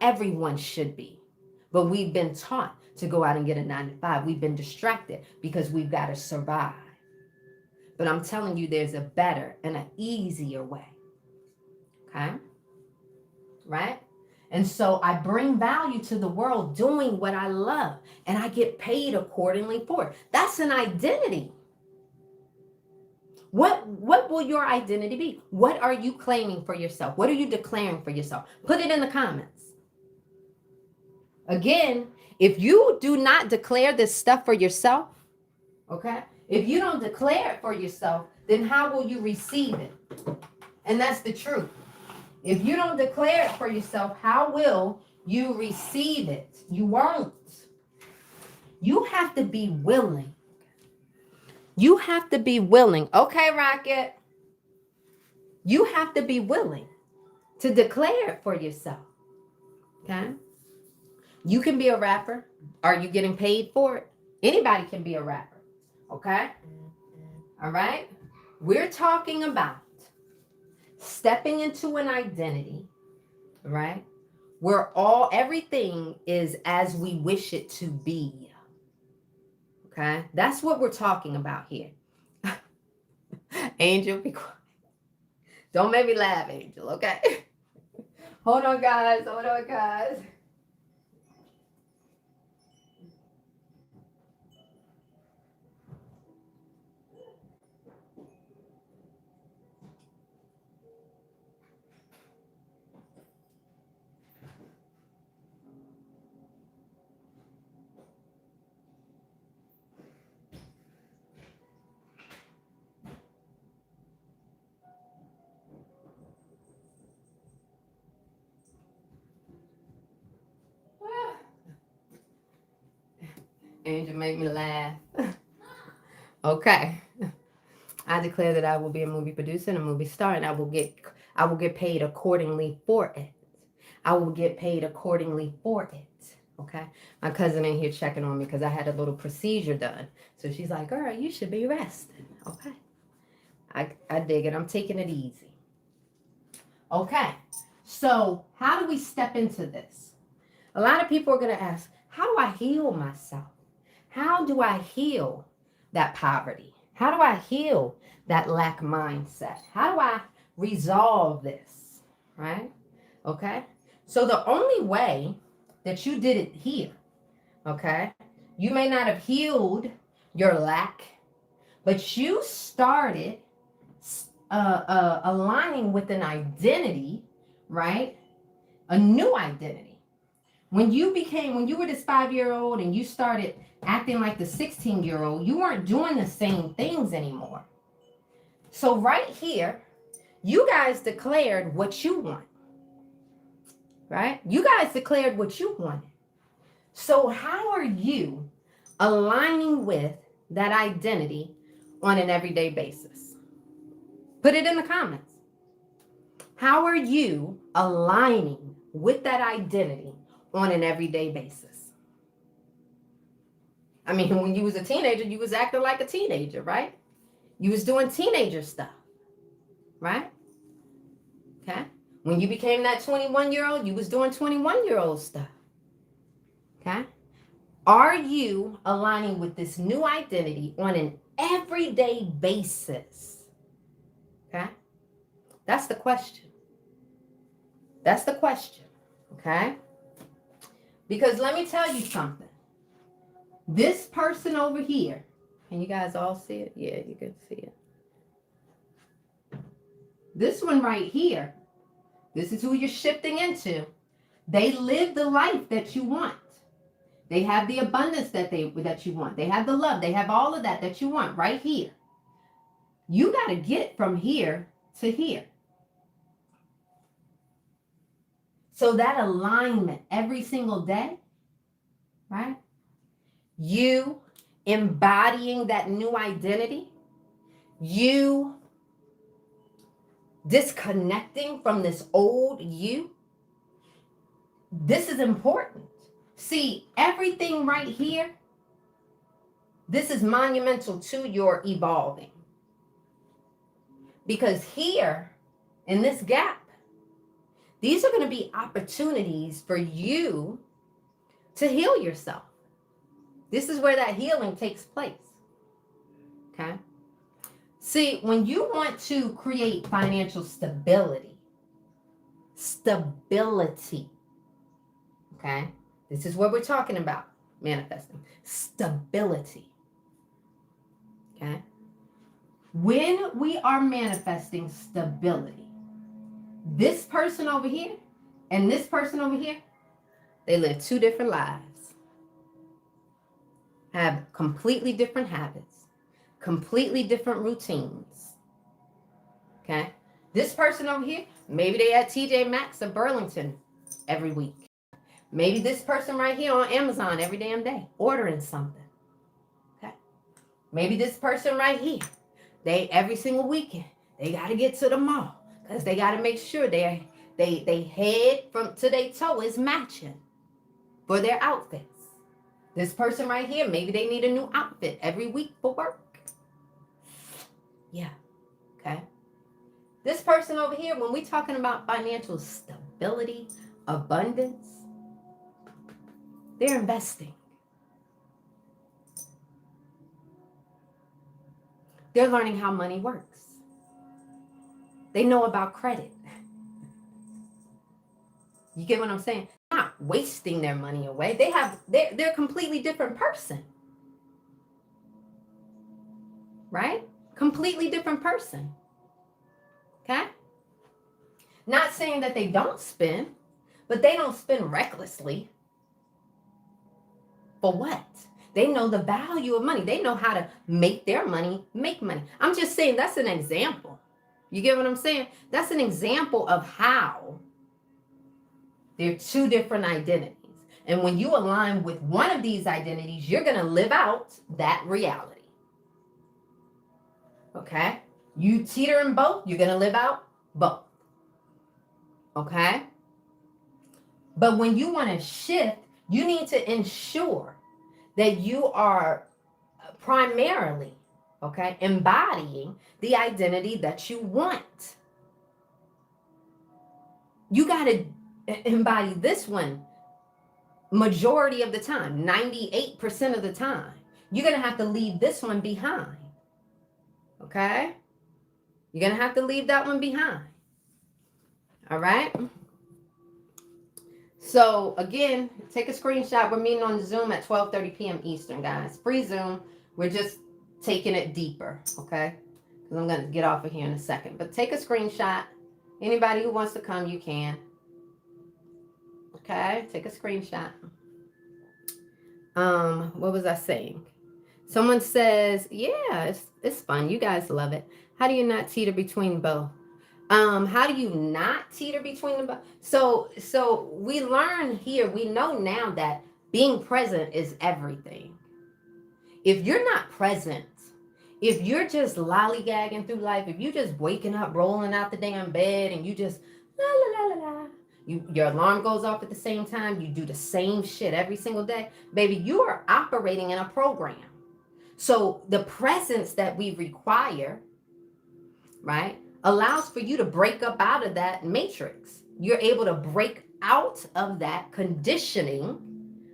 Everyone should be. But we've been taught to go out and get a 9-to-5. We've been distracted because we've got to survive. But I'm telling you, there's a better and an easier way. Okay? Right? And so I bring value to the world doing what I love, and I get paid accordingly for it. That's an identity. What will your identity be? What are you claiming for yourself? What are you declaring for yourself? Put it in the comments. Again, if you do not declare this stuff for yourself, okay? If you don't declare it for yourself, then how will you receive it? And that's the truth. If you don't declare it for yourself, how will you receive it? You won't. You have to be willing. You have to be willing. Okay, Rocket. You have to be willing to declare it for yourself. Okay? You can be a rapper. Are you getting paid for it? Anybody can be a rapper. Okay? All right? We're talking about stepping into an identity, right? Where everything is as we wish it to be. Okay? That's what we're talking about here. Angel, be quiet. Don't make me laugh, Angel, okay? Hold on, guys. Angel made me laugh. Okay. I declare that I will be a movie producer and a movie star, and I will get paid accordingly for it. I will get paid accordingly for it. Okay. My cousin in here checking on me because I had a little procedure done. So she's like, girl, you should be resting. Okay. I dig it. I'm taking it easy. Okay. So how do we step into this? A lot of people are going to ask, how do I heal myself? How do I heal that poverty? How do I heal that lack mindset? How do I resolve this? Right? Okay. So the only way that you did it here, okay, you may not have healed your lack, but you started aligning with an identity, right? A new identity. When you were this 5-year-old and you started acting like the 16-year-old, you weren't doing the same things anymore. So right here, you guys declared what you want. Right? You guys declared what you wanted. So how are you aligning with that identity on an everyday basis? Put it in the comments. How are you aligning with that identity on an everyday basis? I mean, when you was a teenager, you was acting like a teenager, right? You was doing teenager stuff, right? Okay. When you became that 21-year-old, you was doing 21-year-old stuff. Okay. Are you aligning with this new identity on an everyday basis? Okay? That's the question. That's the question. Okay? Because let me tell you something. This person over here, can you guys all see it? Yeah, you can see it. This one right here, this is who you're shifting into. They live the life that you want. They have the abundance that you want. They have the love. They have all of that you want right here. You got to get from here to here. So that alignment every single day, right? You embodying that new identity, you disconnecting from this old you. This is important. See, everything right here, this is monumental to your evolving. Because here, in this gap, these are going to be opportunities for you to heal yourself. This is where that healing takes place. Okay? See, when you want to create financial stability, okay? This is what we're talking about, manifesting. Stability. Okay? When we are manifesting stability, this person over here and this person over here, they live two different lives, have completely different habits, completely different routines. Okay? This person over here, maybe they at TJ Maxx or Burlington every week. Maybe this person right here on Amazon every damn day, ordering something. Okay? Maybe this person right here, they every single weekend, they got to get to the mall because they got to make sure they head from to their toe is matching for their outfits. This person right here, maybe they need a new outfit every week for work. Yeah. Okay. This person over here, when we're talking about financial stability, abundance, they're investing. They're learning how money works. They know about credit. You get what I'm saying? They're not wasting their money away. They're a completely different person. Right? Completely different person. Okay? Not saying that they don't spend, but they don't spend recklessly. For what? They know the value of money. They know how to make their money make money. I'm just saying that's an example. You get what I'm saying? That's an example of how they're two different identities. And when you align with one of these identities, you're going to live out that reality. Okay? You teeter in both, you're going to live out both. Okay? But when you want to shift, you need to ensure that you are primarily, okay, embodying the identity that you want. You got to embody this one majority of the time, 98% of the time. You're going to have to leave this one behind. Okay? You're going to have to leave that one behind. All right? So, again, take a screenshot. We're meeting on Zoom at 12:30 p.m. Eastern, guys. Free Zoom. We're just taking it deeper, okay? Because I'm going to get off of here in a second. But take a screenshot. Anybody who wants to come, you can. Okay? Take a screenshot. What was I saying? Someone says, yeah, it's fun. You guys love it. How do you not teeter between both? How do you not teeter between them? So we learn here, we know now that being present is everything. If you're not present, if you're just lollygagging through life, if you're just waking up, rolling out the damn bed, and you just la la la la la, your alarm goes off at the same time, you do the same shit every single day, baby, you are operating in a program. So the presence that we require, right, allows for you to break up out of that matrix. You're able to break out of that conditioning,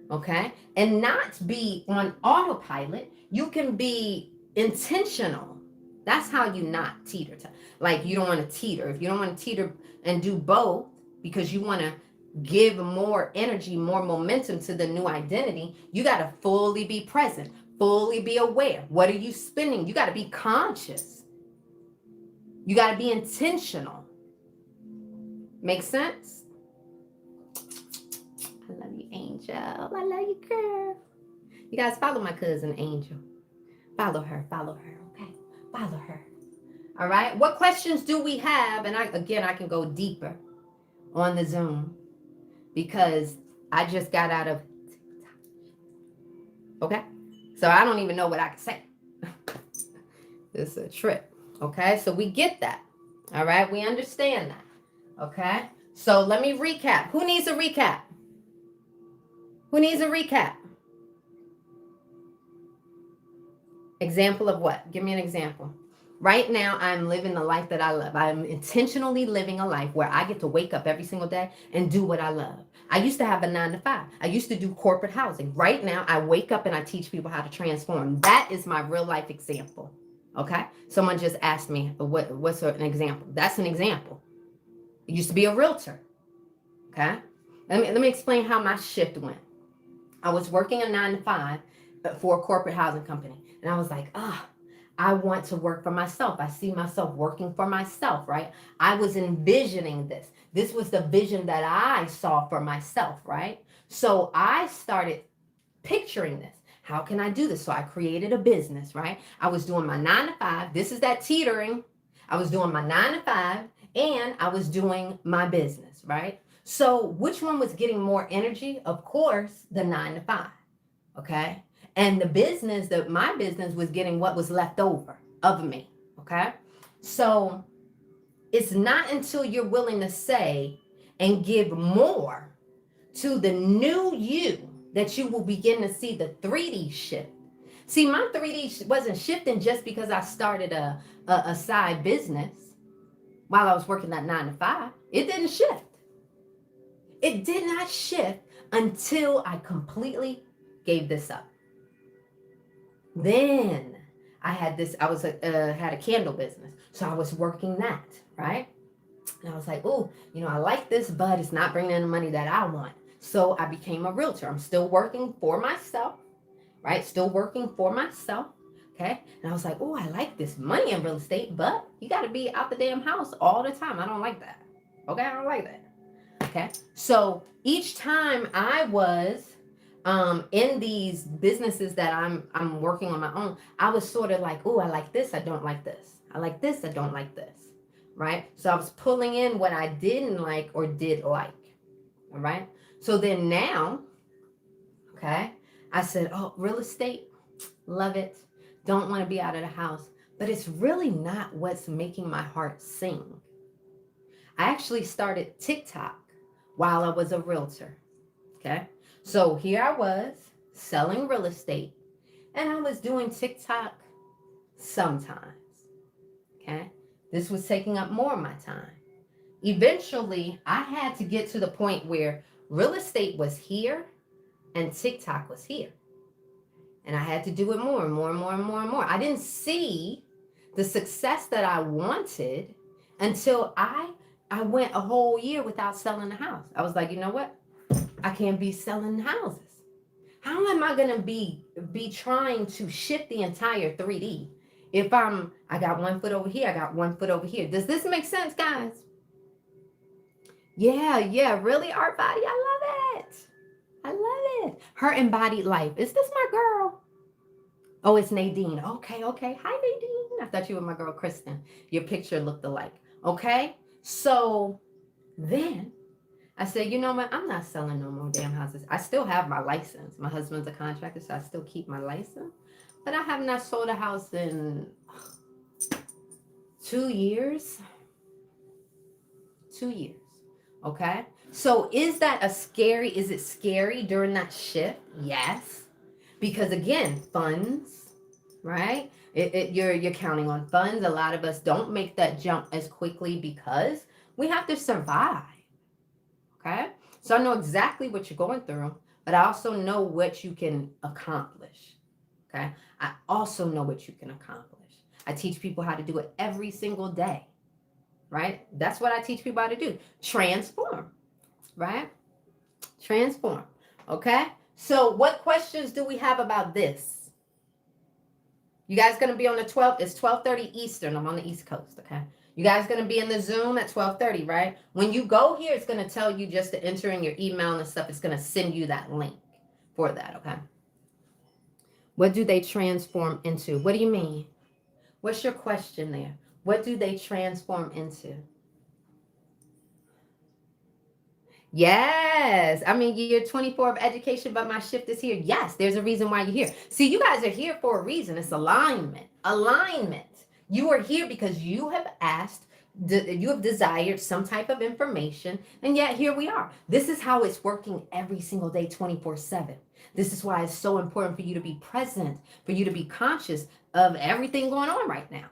okay? And not be on autopilot. You can be intentional. That's how you not teeter. Like you don't want to teeter. If you don't want to teeter and do both because you want to give more energy, more momentum to the new identity, you got to fully be present, fully be aware. What are you spending? You got to be conscious. You got to be intentional. Make sense? I love you, Angel. I love you, girl. You guys follow my cousin, Angel. Follow her, okay? Follow her. All right. What questions do we have? And I can go deeper on the Zoom because I just got out of TikTok. Okay. So I don't even know what I can say. It's a trip. Okay. So we get that. All right. We understand that. Okay. So let me recap. Who needs a recap? Who needs a recap? Example of what? Give me an example. Right now, I'm living the life that I love. I'm intentionally living a life where I get to wake up every single day and do what I love. I used to have a 9 to 5. I used to do corporate housing. Right now, I wake up and I teach people how to transform. That is my real life example. Okay? Someone just asked me, what's an example? That's an example. I used to be a realtor. Okay? Let me explain how my shift went. I was working a 9 to 5 for a corporate housing company. And I was like, I want to work for myself. I see myself working for myself, right? I was envisioning this. This was the vision that I saw for myself, right? So I started picturing this. How can I do this? So I created a business, right? I was doing my 9 to 5. This is that teetering. I was doing my 9 to 5 and I was doing my business, right? So which one was getting more energy? Of course, the 9 to 5, okay? And my business was getting what was left over of me, okay? So it's not until you're willing to say and give more to the new you that you will begin to see the 3D shift. See, my 3D wasn't shifting just because I started a side business while I was working that 9 to 5. It didn't shift. It did not shift until I completely gave this up. Then I had this, I was had a candle business. So I was working that, right? And I was like, oh, I like this, but it's not bringing in the money that I want. So I became a realtor. I'm still working for myself, right? Still working for myself. Okay. And I was like, oh, I like this money in real estate, but you got to be out the damn house all the time. I don't like that. Okay. I don't like that. Okay. So each time I was in these businesses that I'm working on my own, I was sort of like, oh, I like this. I don't like this. I like this. I don't like this. Right. So I was pulling in what I didn't like or did like. All right. So then now, okay, I said, oh, real estate, love it. Don't want to be out of the house. But it's really not what's making my heart sing. I actually started TikTok while I was a realtor. Okay. So here I was selling real estate and I was doing TikTok sometimes. Okay. This was taking up more of my time. Eventually, I had to get to the point where real estate was here and TikTok was here. And I had to do it more and more and more and more and more. I didn't see the success that I wanted until I went a whole year without selling the house. I was like, you know what? I can't be selling houses. How am I going to be trying to shift the entire 3D if I got 1 foot over here, I got 1 foot over here? Does this make sense, guys? Yeah, really, Art Body? I love it. I love it. Her embodied life. Is this my girl? Oh, it's Nadine. Okay. Hi, Nadine. I thought you were my girl, Kristen. Your picture looked alike. Okay. So then I said, you know what? I'm not selling no more damn houses. I still have my license. My husband's a contractor, so I still keep my license. But I have not sold a house in 2 years. 2 years. Okay. So is it scary during that shift? Yes. Because again, funds, right? You're counting on funds. A lot of us don't make that jump as quickly because we have to survive. Okay. So I know exactly what you're going through, but I also know what you can accomplish. Okay. I also know what you can accomplish. I teach people how to do it every single day, right? That's what I teach people how to do. Transform, right? Transform. Okay. So what questions do we have about this? You guys going to be on the 12th? It's 12:30 Eastern. I'm on the East Coast. Okay. You guys going to be in the Zoom at 12:30, right? When you go here, it's going to tell you just to enter in your email and stuff. It's going to send you that link for that. Okay. What do they transform into? What do you mean? What's your question there? What do they transform into? Yes. I mean, year 24 of education, but my shift is here. Yes, there's a reason why you're here. See, you guys are here for a reason. It's alignment. Alignment. You are here because you have asked, you have desired some type of information, and yet here we are. This is how it's working every single day, 24/7. This is why it's so important for you to be present, for you to be conscious of everything going on right now.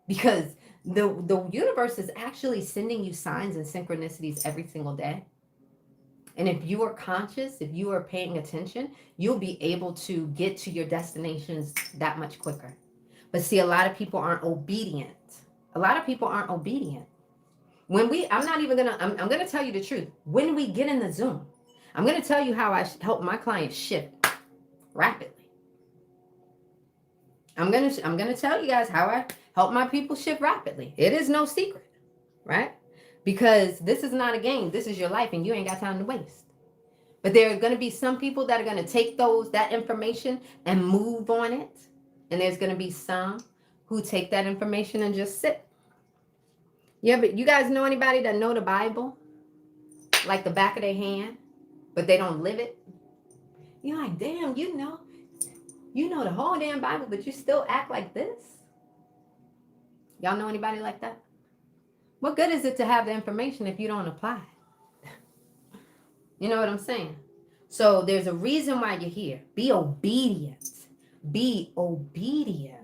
Because the universe is actually sending you signs and synchronicities every single day. And if you are conscious, if you are paying attention, you'll be able to get to your destinations that much quicker. But see, a lot of people aren't obedient. A lot of people aren't obedient. I'm going to tell you the truth. When we get in the Zoom, I'm going to tell you how I help my clients shift rapidly. I'm going to tell you guys how I help my people shift rapidly. It is no secret, right? Because this is not a game. This is your life and you ain't got time to waste. But there are going to be some people that are going to take that information and move on it. And there's going to be some who take that information and just sit. Yeah, but you guys know anybody that know the Bible like the back of their hand, but they don't live it? You're like, damn, you know the whole damn Bible, but you still act like this? Y'all know anybody like that? What good is it to have the information if you don't apply it? You know what I'm saying? So there's a reason why you're here. Be obedient. Be obedient.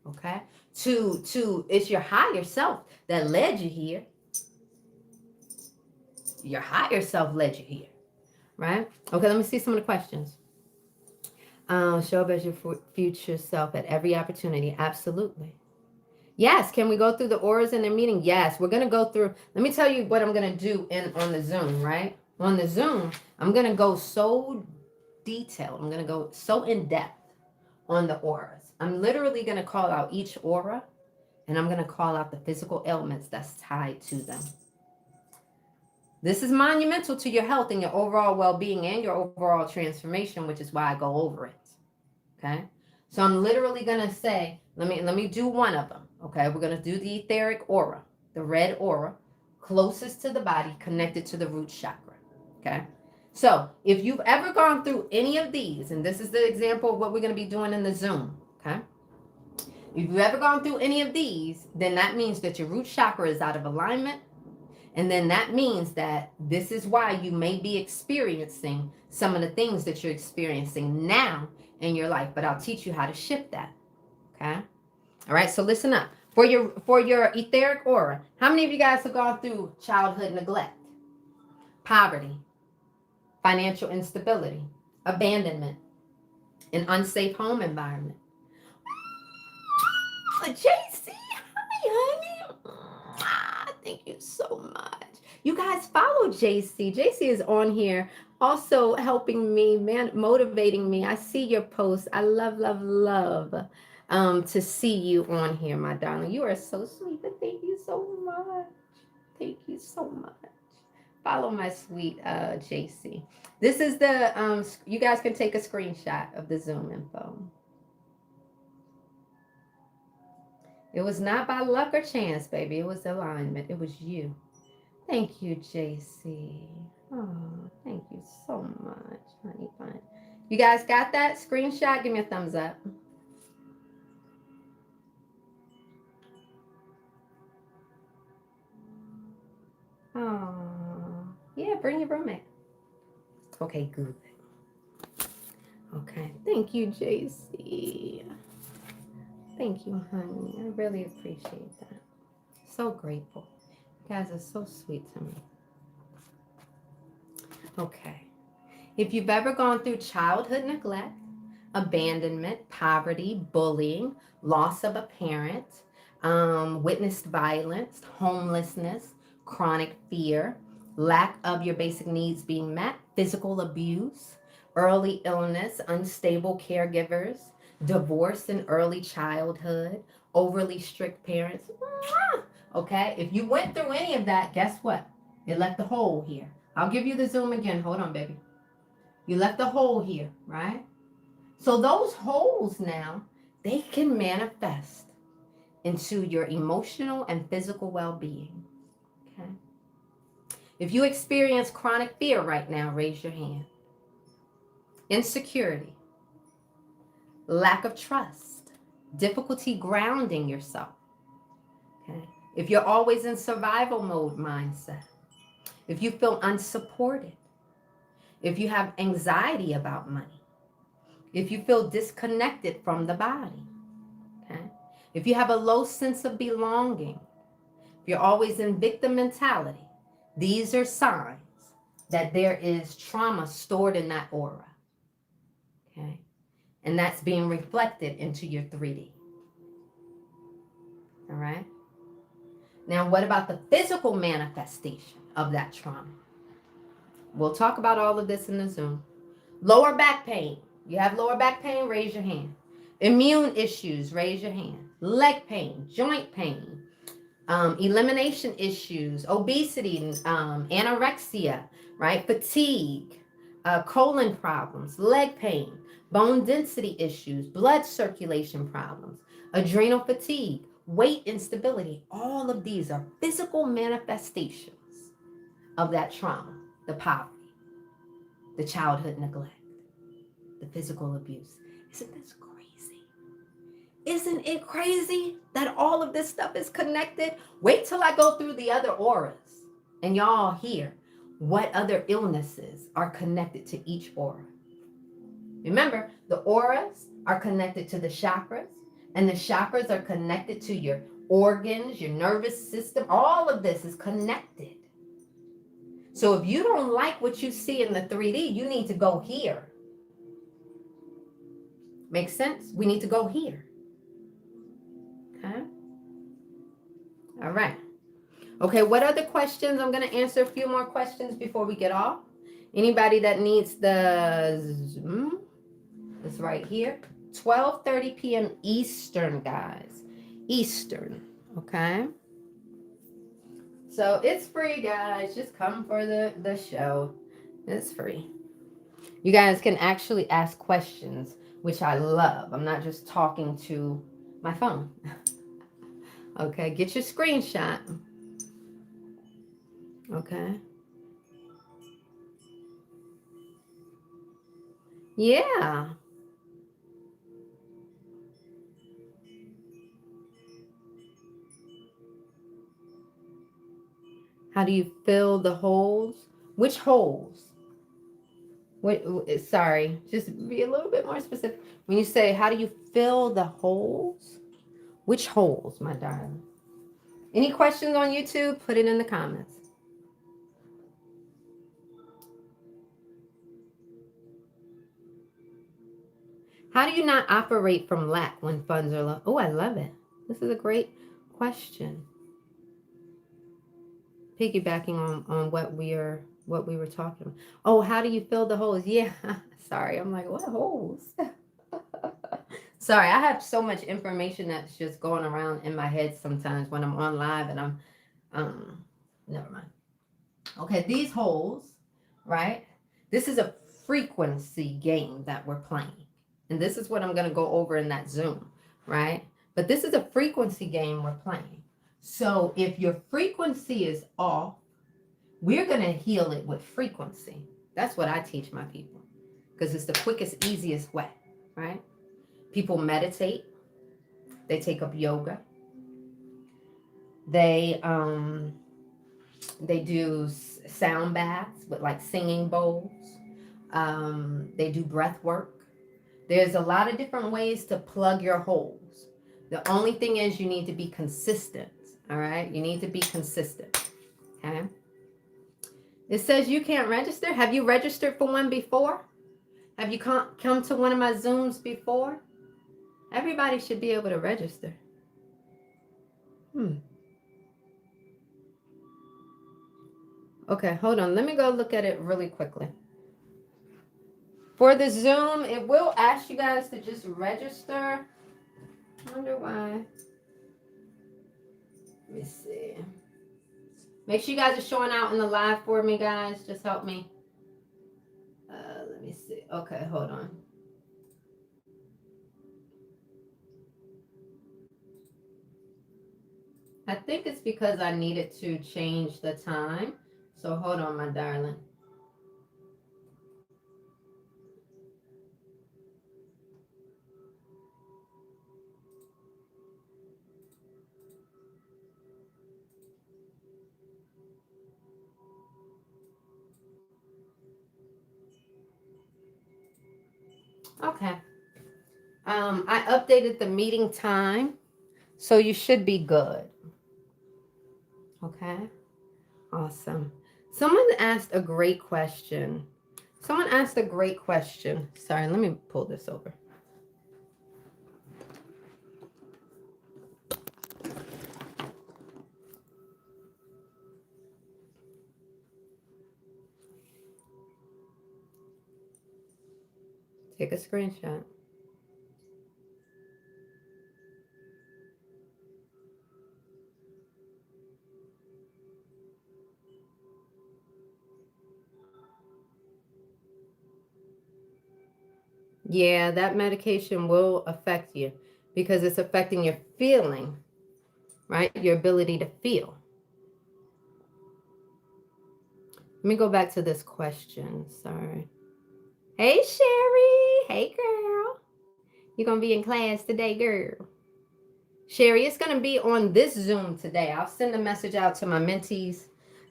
Okay? To it's your higher self that led you here. Your higher self led you here. Right? Okay, let me see some of the questions. Show up as your future self at every opportunity. Absolutely. Yes. Can we go through the auras in the meeting? Yes. We're going to go through. Let me tell you what I'm going to do on the Zoom, right? On the Zoom, I'm going to go so detailed. I'm going to go so in depth on the auras. I'm literally going to call out each aura, and I'm going to call out the physical ailments that's tied to them. This is monumental to your health and your overall well-being and your overall transformation, which is why I go over it. Okay? So I'm literally going to say, let me do one of them. Okay? We're going to do the etheric aura, the red aura, closest to the body, connected to the root chakra. Okay? So if you've ever gone through any of these, and this is the example of what we're going to be doing in the Zoom. Okay? If you've ever gone through any of these, then that means that your root chakra is out of alignment. And then that means that this is why you may be experiencing some of the things that you're experiencing now in your life. But I'll teach you how to shift that. Okay? All right, so listen up. For your etheric aura, how many of you guys have gone through childhood neglect, poverty, financial instability, abandonment, an unsafe home environment? JC, hi, honey. Thank you so much. You guys follow JC. JC is on here also helping me, motivating me. I see your posts. I love to see you on here, my darling. You are so sweet. Thank you so much. Thank you so much. Follow my sweet JC. This is the, you guys can take a screenshot of the Zoom info. It was not by luck or chance, baby. It was alignment. It was you. Thank you, JC. Oh, thank you so much, honey bun. You guys got that screenshot? Give me a thumbs up. Oh, yeah, bring your roommate. Okay, good. Okay, thank you, JC. Thank you, honey. I really appreciate that. So grateful. You guys are so sweet to me. Okay. If you've ever gone through childhood neglect, abandonment, poverty, bullying, loss of a parent, witnessed violence, homelessness, chronic fear, lack of your basic needs being met, physical abuse, early illness, unstable caregivers, divorce in early childhood, overly strict parents. Okay, if you went through any of that, guess what? It left a hole here. I'll give you the zoom again. Hold on, baby. You left a hole here, right? So those holes now, they can manifest into your emotional and physical well-being. Okay. If you experience chronic fear right now, raise your hand. Insecurity, lack of trust, difficulty grounding yourself. Okay. If you're always in survival mode mindset, if you feel unsupported, if you have anxiety about money, if you feel disconnected from the body, okay? If you have a low sense of belonging, if you're always in victim mentality, these are signs that there is trauma stored in that aura, okay? And that's being reflected into your 3D, all right? Now, what about the physical manifestation of that trauma? We'll talk about all of this in the Zoom. Lower back pain. You have lower back pain, raise your hand. Immune issues, raise your hand. Leg pain, joint pain, elimination issues, obesity, anorexia, right? Fatigue, colon problems, leg pain, bone density issues, blood circulation problems, adrenal fatigue, weight instability. All of these are physical manifestations of that trauma, the poverty, the childhood neglect, the physical abuse. Isn't this crazy? Isn't it crazy that all of this stuff is connected? Wait till I go through the other auras and y'all hear what other illnesses are connected to each aura. Remember, the auras are connected to the chakras, and the chakras are connected to your organs, your nervous system. All of this is connected. So if you don't like what you see in the 3D, you need to go here. Makes sense? We need to go here. Okay. All right. Okay, what other questions? I'm going to answer a few more questions before we get off. Anybody that needs the Zoom, it's right here. 12:30 p.m. Eastern, guys. Eastern. Okay. So it's free, guys. Just come for the show. It's free. You guys can actually ask questions, which I love. I'm not just talking to my phone. Okay, get your screenshot. Okay. Yeah. How do you fill the holes? Which holes? What, sorry, just be a little bit more specific. When you say, how do you fill the holes? Which holes, my darling? Any questions on YouTube? Put it in the comments. How do you not operate from lack when funds are low? Oh, I love it. This is a great question. Piggybacking on what we were talking about. Oh, how do you fill the holes? Yeah. Sorry, I'm like, what holes? Sorry, I have so much information that's just going around in my head sometimes when I'm on live and I'm never mind. Okay, these holes, right? This is a frequency game that we're playing. And this is what I'm going to go over in that Zoom, right? But this is a frequency game we're playing. So if your frequency is off, we're going to heal it with frequency. That's what I teach my people because it's the quickest, easiest way, right? People meditate. They take up yoga. They do sound baths with like singing bowls. They do breath work. There's a lot of different ways to plug your holes. The only thing is you need to be consistent. All right. You need to be consistent. Okay. It says you can't register. Have you registered for one before? Have you come to one of my Zooms before? Everybody should be able to register. Okay, hold on. Let me go look at it really quickly. For the Zoom, it will ask you guys to just register. I wonder why. Let me see. Make sure you guys are showing out in the live for me, guys. Just help me. Let me see. Okay, hold on. I think it's because I needed to change the time. So hold on, my darling. Okay. I updated the meeting time, so you should be good. Okay. Awesome. Someone asked a great question. Sorry, let me pull this over. Take a screenshot. Yeah, that medication will affect you because it's affecting your feeling, right? Your ability to feel. Let me go back to this question. Sorry. Hey, Sherry. Hey, girl. You're going to be in class today, girl. Sherry, it's going to be on this Zoom today. I'll send a message out to my mentees.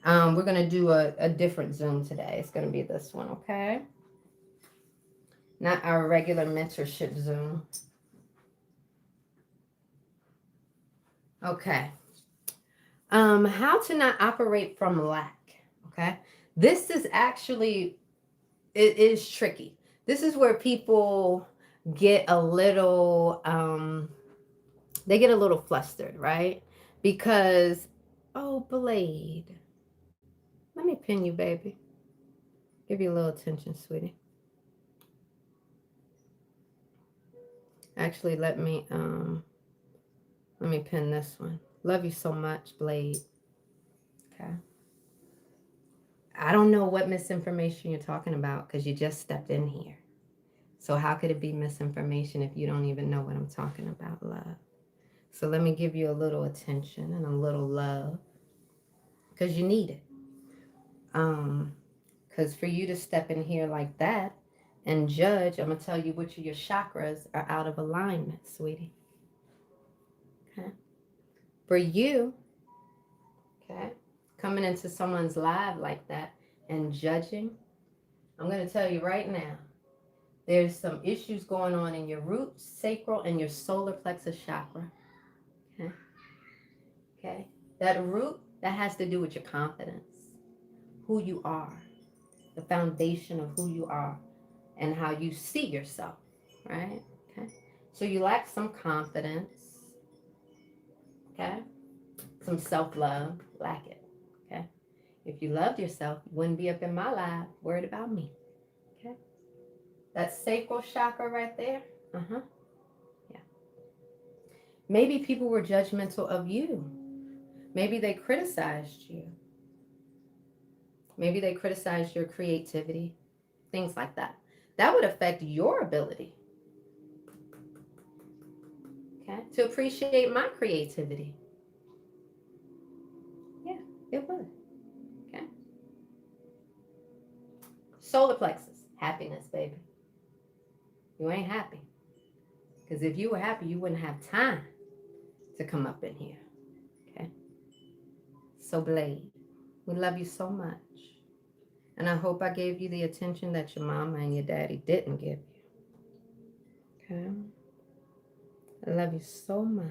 We're going to do a different Zoom today. It's going to be this one, okay? Not our regular mentorship Zoom. Okay. How to not operate from lack, okay? This is actually, it is tricky. This is where people get a little, they get a little flustered, right? Because, oh, Blade, let me pin you, baby. Give you a little attention, sweetie. Actually, let me pin this one. Love you so much, Blade. Okay. I don't know what misinformation you're talking about because you just stepped in here. So how could it be misinformation if you don't even know what I'm talking about, love? So let me give you a little attention and a little love because you need it. Because for you to step in here like that and judge, I'm going to tell you which of your chakras are out of alignment, sweetie. Okay. For you, okay, coming into someone's live like that and judging, I'm going to tell you right now, there's some issues going on in your root, sacral, and your solar plexus chakra. Okay. Okay. That root, that has to do with your confidence, who you are, the foundation of who you are, and how you see yourself, right? Okay. So you lack some confidence, okay? Some self-love, lack it, okay? If you loved yourself, you wouldn't be up in my life worried about me, okay? That sacral chakra right there, yeah. Maybe people were judgmental of you. Maybe they criticized you. Maybe they criticized your creativity, things like that. That would affect your ability, okay, to appreciate my creativity. Yeah, it would, okay. Solar plexus, happiness, baby. You ain't happy. Because if you were happy, you wouldn't have time to come up in here, okay? So, Blade, we love you so much. And I hope I gave you the attention that your mama and your daddy didn't give you, okay? I love you so much.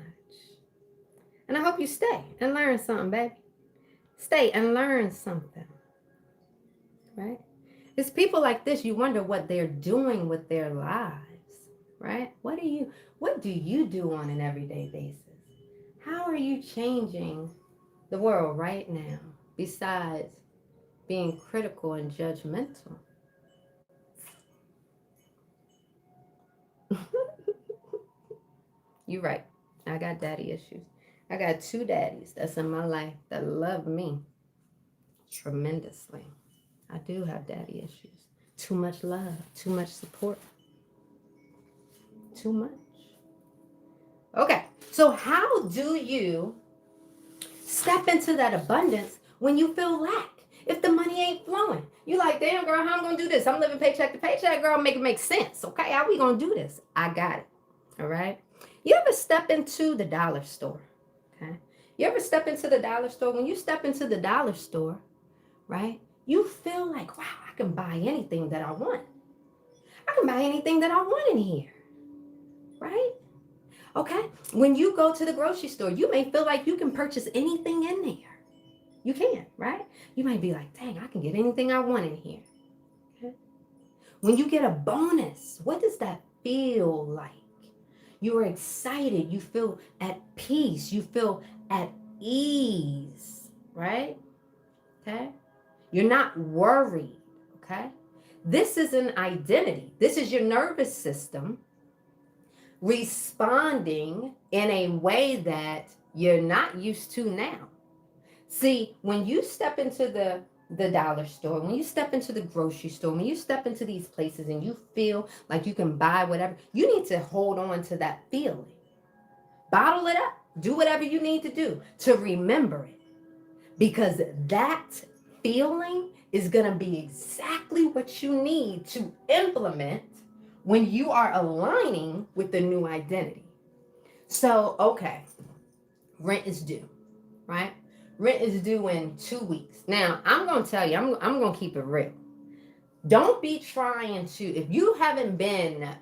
And I hope you stay and learn something, baby. Stay and learn something. right? It's people like this, you wonder what they're doing with their lives, right? What do you do on an everyday basis? How are you changing the world right now besides being critical and judgmental? You're right. I got daddy issues. I got two daddies that's in my life that love me tremendously. I do have daddy issues. Too much love, too much support, too much. Okay, so how do you step into that abundance when you feel lack? If the money ain't flowing, you like, damn girl, how I'm gonna do this? I'm living paycheck to paycheck, girl. Make it make sense. Okay, how we gonna do this? I got it. All right. You ever step into the dollar store? Okay. You ever step into the dollar store? When you step into the dollar store, right? You feel like, wow, I can buy anything that I want. I can buy anything that I want in here, right? Okay. When you go to the grocery store, you may feel like you can purchase anything in there. You can, right? You might be like, dang, I can get anything I want in here. Okay. When you get a bonus, what does that feel like? You are excited. You feel at peace. You feel at ease, right? Okay. You're not worried. Okay. This is an identity. This is your nervous system responding in a way that you're not used to now. See, when you step into the dollar store, when you step into the grocery store, when you step into these places and you feel like you can buy whatever, you need to hold on to that feeling. Bottle it up. Do whatever you need to do to remember it. Because that feeling is going to be exactly what you need to implement when you are aligning with the new identity. So, okay, rent is due, right? Rent is due in 2 weeks. Now, I'm going to tell you, I'm going to keep it real. Don't be trying to, if you haven't been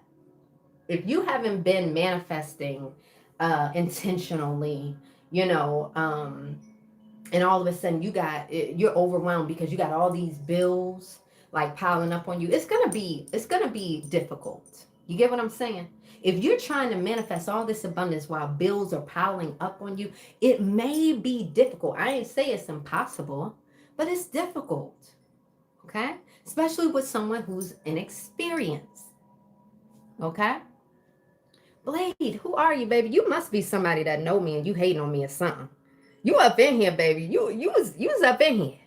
manifesting intentionally, and all of a sudden you're overwhelmed because you got all these bills like piling up on you, it's gonna be difficult. You get what I'm saying? If you're trying to manifest all this abundance while bills are piling up on you, it may be difficult. I ain't say it's impossible, but it's difficult. Okay, especially with someone who's inexperienced. Okay, Blade, who are you, baby? You must be somebody that know me and you hating on me or something. You up in here, baby. You was up in here.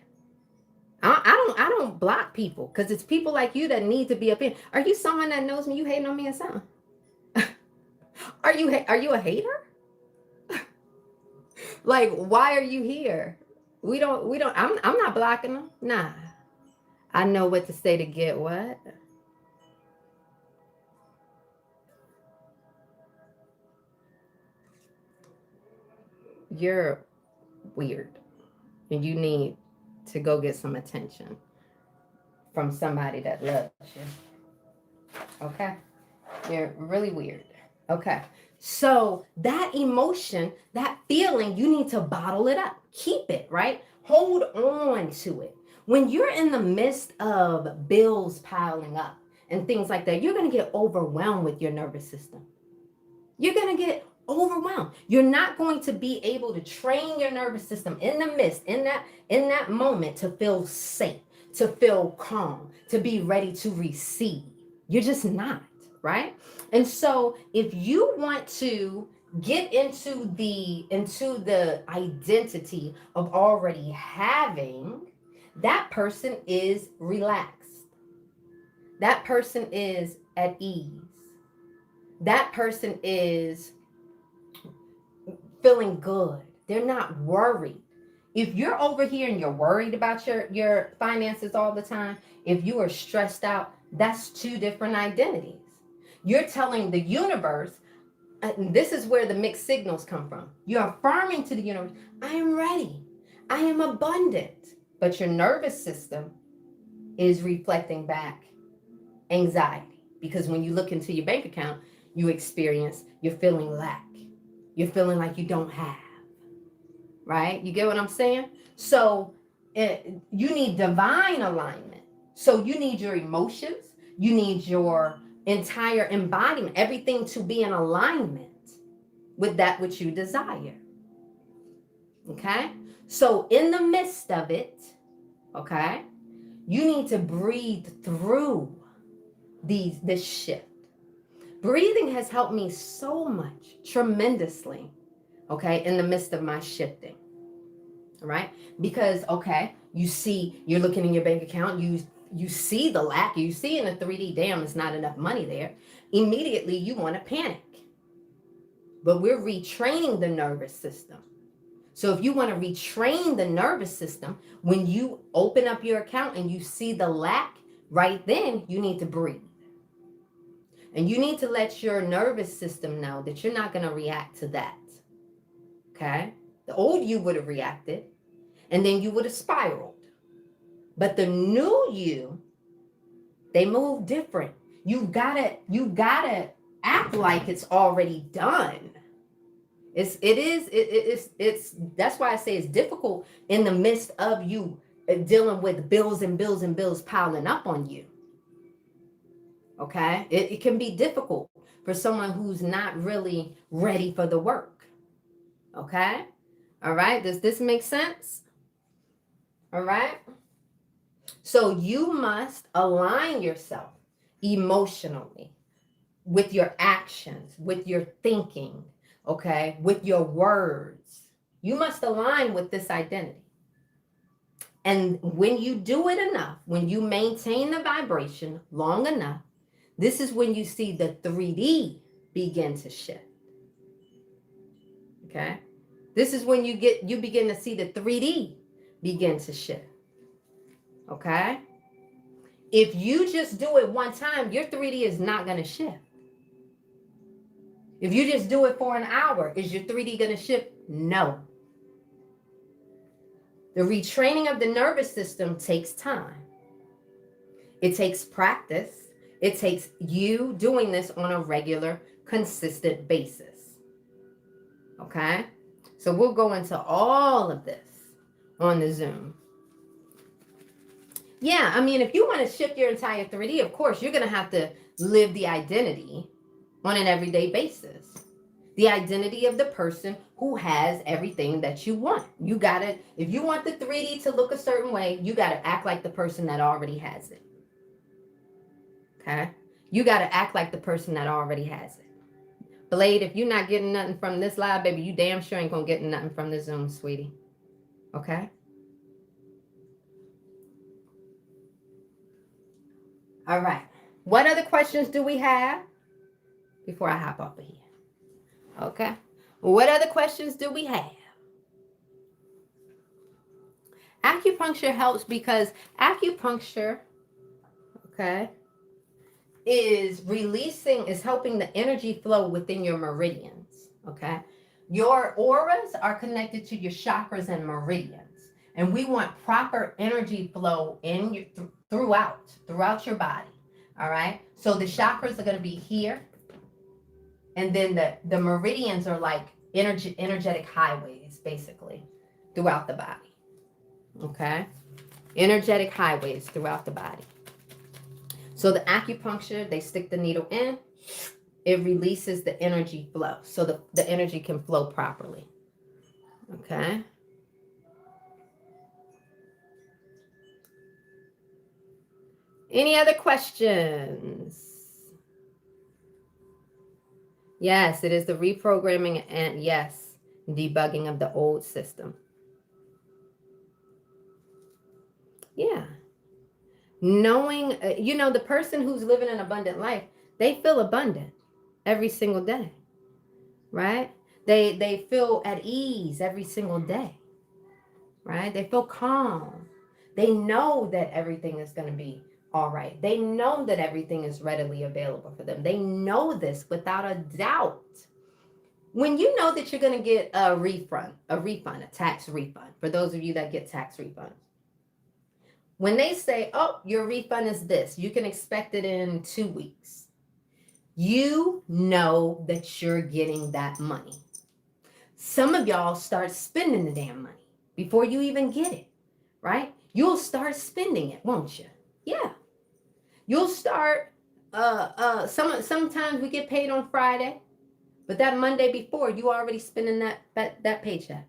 I don't block people because it's people like you that need to be up in. Are you someone that knows me? You hating on me or something? Are you a hater? Like, why are you here? We don't. I'm not blocking them. Nah. I know what to say to get what. You're weird, and you need to go get some attention from somebody that loves you. Okay? You're really weird. Okay. So that emotion, that feeling, you need to bottle it up. Keep it, right? Hold on to it. When you're in the midst of bills piling up and things like that, you're going to get overwhelmed with your nervous system. You're going to get overwhelmed. You're not going to be able to train your nervous system in the midst, in that moment, to feel safe, to feel calm, to be ready to receive. You're just not, right? And so if you want to get into the identity of already having, that person is relaxed. That person is at ease. That person is feeling good. They're not worried. If you're over here and you're worried about your finances all the time, if you are stressed out, that's two different identities. You're telling the universe, and this is where the mixed signals come from. You're affirming to the universe, I am ready. I am abundant. But your nervous system is reflecting back anxiety. Because when you look into your bank account, you're feeling lack. You're feeling like you don't have. Right? You get what I'm saying? So you need divine alignment. So you need your emotions, you need your entire embodiment, everything to be in alignment with that which you desire. Okay? So in the midst of it, okay, you need to breathe through this shift. Breathing has helped me so much, tremendously, okay, in the midst of my shifting. All right? Because, okay, you're looking in your bank account, you see the lack, you see in a 3D, damn, it's not enough money there. Immediately you want to panic. But we're retraining the nervous system. So if you want to retrain the nervous system, when you open up your account and you see the lack, right then you need to breathe. And you need to let your nervous system know that you're not going to react to that. Okay? The old you would have reacted, and then you would have spiraled. But the new you, they move different. You gotta act like it's already done. It's that's why I say it's difficult in the midst of you dealing with bills and bills and bills piling up on you. Okay? It can be difficult for someone who's not really ready for the work. Okay? All right? Does this make sense? All right? So you must align yourself emotionally with your actions, with your thinking, okay, with your words. You must align with this identity. And when you do it enough, when you maintain the vibration long enough, this is when you see the 3D begin to shift. Okay? This is when you begin to see the 3D begin to shift. Okay? If you just do it one time, your 3D is not going to shift. If you just do it for an hour, is your 3D going to shift? No. The retraining of the nervous system takes time. It takes practice. It takes you doing this on a regular, consistent basis. Okay? So we'll go into all of this on the Zoom. Yeah, I mean, if you want to shift your entire 3D, of course, you're going to have to live the identity on an everyday basis. The identity of the person who has everything that you want. You got to, if you want the 3D to look a certain way, you got to act like the person that already has it. Okay? You got to act like the person that already has it. Blade, if you're not getting nothing from this live, baby, you damn sure ain't going to get nothing from the Zoom, sweetie. Okay? All right. What other questions do we have before I hop off of here? Okay. What other questions do we have? Acupuncture helps because acupuncture, okay, is helping the energy flow within your meridians, okay? Your auras are connected to your chakras and meridians, and we want proper energy flow throughout your body, all right? So the chakras are going to be here, and then the meridians are like energetic highways, basically, throughout the body, okay? Energetic highways throughout the body. So the acupuncture, they stick the needle in, it releases the energy flow, so the energy can flow properly, okay? Any other questions? Yes, it is the reprogramming and yes, debugging of the old system. Yeah. Knowing, the person who's living an abundant life, they feel abundant every single day, right? They feel at ease every single day, right? They feel calm. They know that everything is going to be all right. They know that everything is readily available for them. They know this without a doubt. When you know that you're going to get a tax refund, for those of you that get tax refunds, when they say, oh, your refund is this, you can expect it in 2 weeks, you know that you're getting that money. Some of y'all start spending the damn money before you even get it, right? You'll start spending it, won't you? Yeah. You'll start, sometimes we get paid on Friday, but that Monday before, you already spending that paycheck.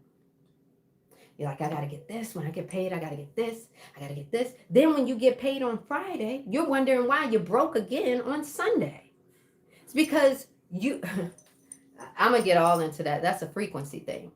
You're like, I gotta get this. When I get paid, I gotta get this. I gotta get this. Then when you get paid on Friday, you're wondering why you're broke again on Sunday. It's because you, I'm gonna get all into that. That's a frequency thing.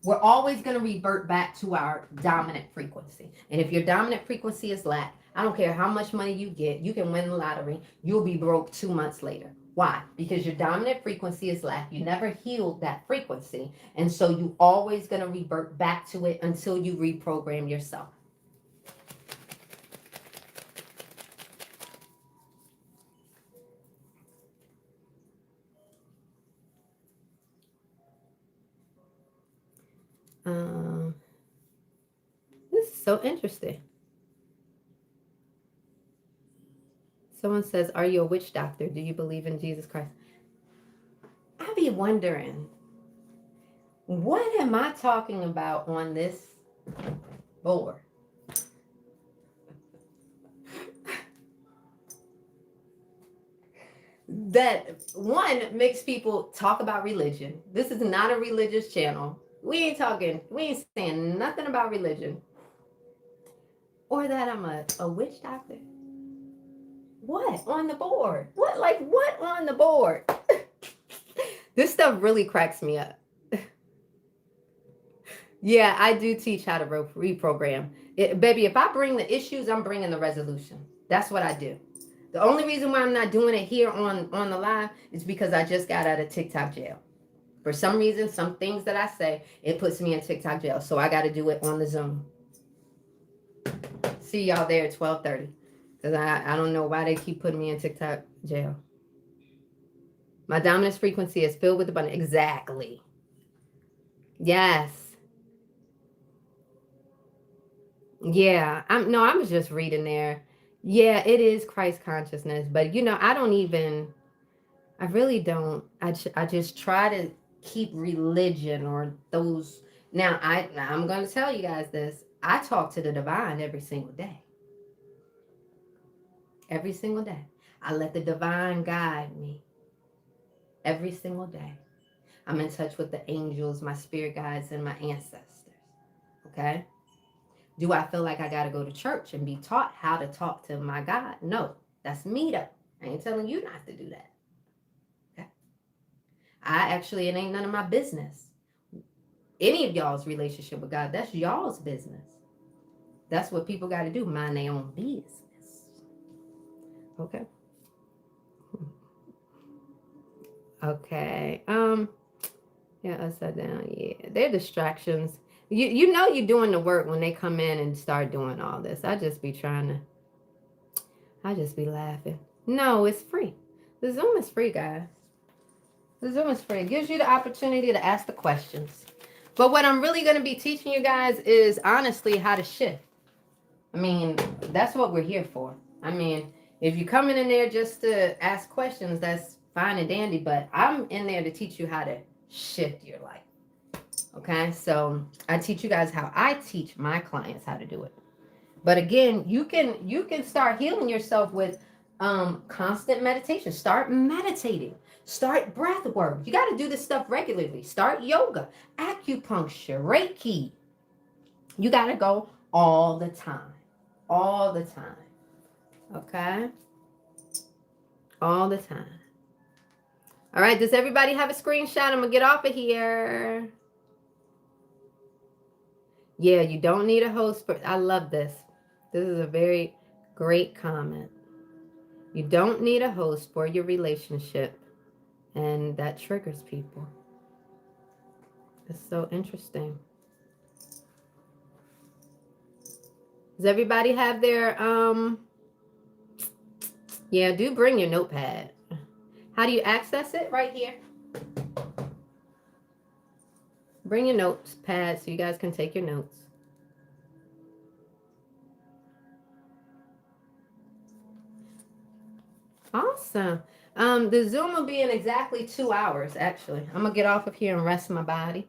We're always gonna revert back to our dominant frequency. And if your dominant frequency is lack, I don't care how much money you get, you can win the lottery, you'll be broke 2 months later. Why? Because your dominant frequency is lack. You never healed that frequency. And so you always going to revert back to it until you reprogram yourself. This is so interesting. Someone says, are you a witch doctor? Do you believe in Jesus Christ? I be wondering, what am I talking about on this board? That one makes people talk about religion. This is not a religious channel. We ain't saying nothing about religion. Or that I'm a witch doctor. What on the board? What on the board? This stuff really cracks me up. Yeah, I do teach how to reprogram. Baby, if I bring the issues, I'm bringing the resolution. That's what I do. The only reason why I'm not doing it here on the live is because I just got out of TikTok jail. For some reason, some things that I say, it puts me in TikTok jail. So I got to do it on the Zoom. See y'all there at 12:30. Because I don't know why they keep putting me in TikTok jail. My dominance frequency is filled with abundance. Exactly. Yes. Yeah. I was just reading there. Yeah, it is Christ consciousness. But, I really don't. I just try to keep religion or those. Now, I'm going to tell you guys this. I talk to the divine every single day. Every single day. I let the divine guide me. Every single day. I'm in touch with the angels, my spirit guides, and my ancestors. Okay? Do I feel like I got to go to church and be taught how to talk to my God? No. That's me, though. I ain't telling you not to do that. Okay? It ain't none of my business. Any of y'all's relationship with God, that's y'all's business. That's what people got to do, mind their own business. Okay. Okay. Yeah, upside down. Yeah, they're distractions. You know you're doing the work when they come in and start doing all this. I just be laughing. No, it's free. The Zoom is free, guys. The Zoom is free. It gives you the opportunity to ask the questions. But what I'm really going to be teaching you guys is honestly how to shift. That's what we're here for. If you're coming in there just to ask questions, that's fine and dandy, but I'm in there to teach you how to shift your life. Okay, so I teach you guys how I teach my clients how to do it. But again, you can start healing yourself with constant meditation. Start meditating. Start breath work. You got to do this stuff regularly. Start yoga, acupuncture, Reiki. You got to go all the time. All the time. Okay? All the time. All right, does everybody have a screenshot? I'm going to get off of here. Yeah, you don't need a host. I love this. This is a very great comment. You don't need a host for your relationship. And that triggers people. It's so interesting. Does everybody have their, yeah, do bring your notepad. How do you access it? Right here. Bring your notepad so you guys can take your notes. Awesome. The Zoom will be in exactly 2 hours, actually. I'm going to get off of here and rest my body.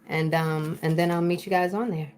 And then I'll meet you guys on there.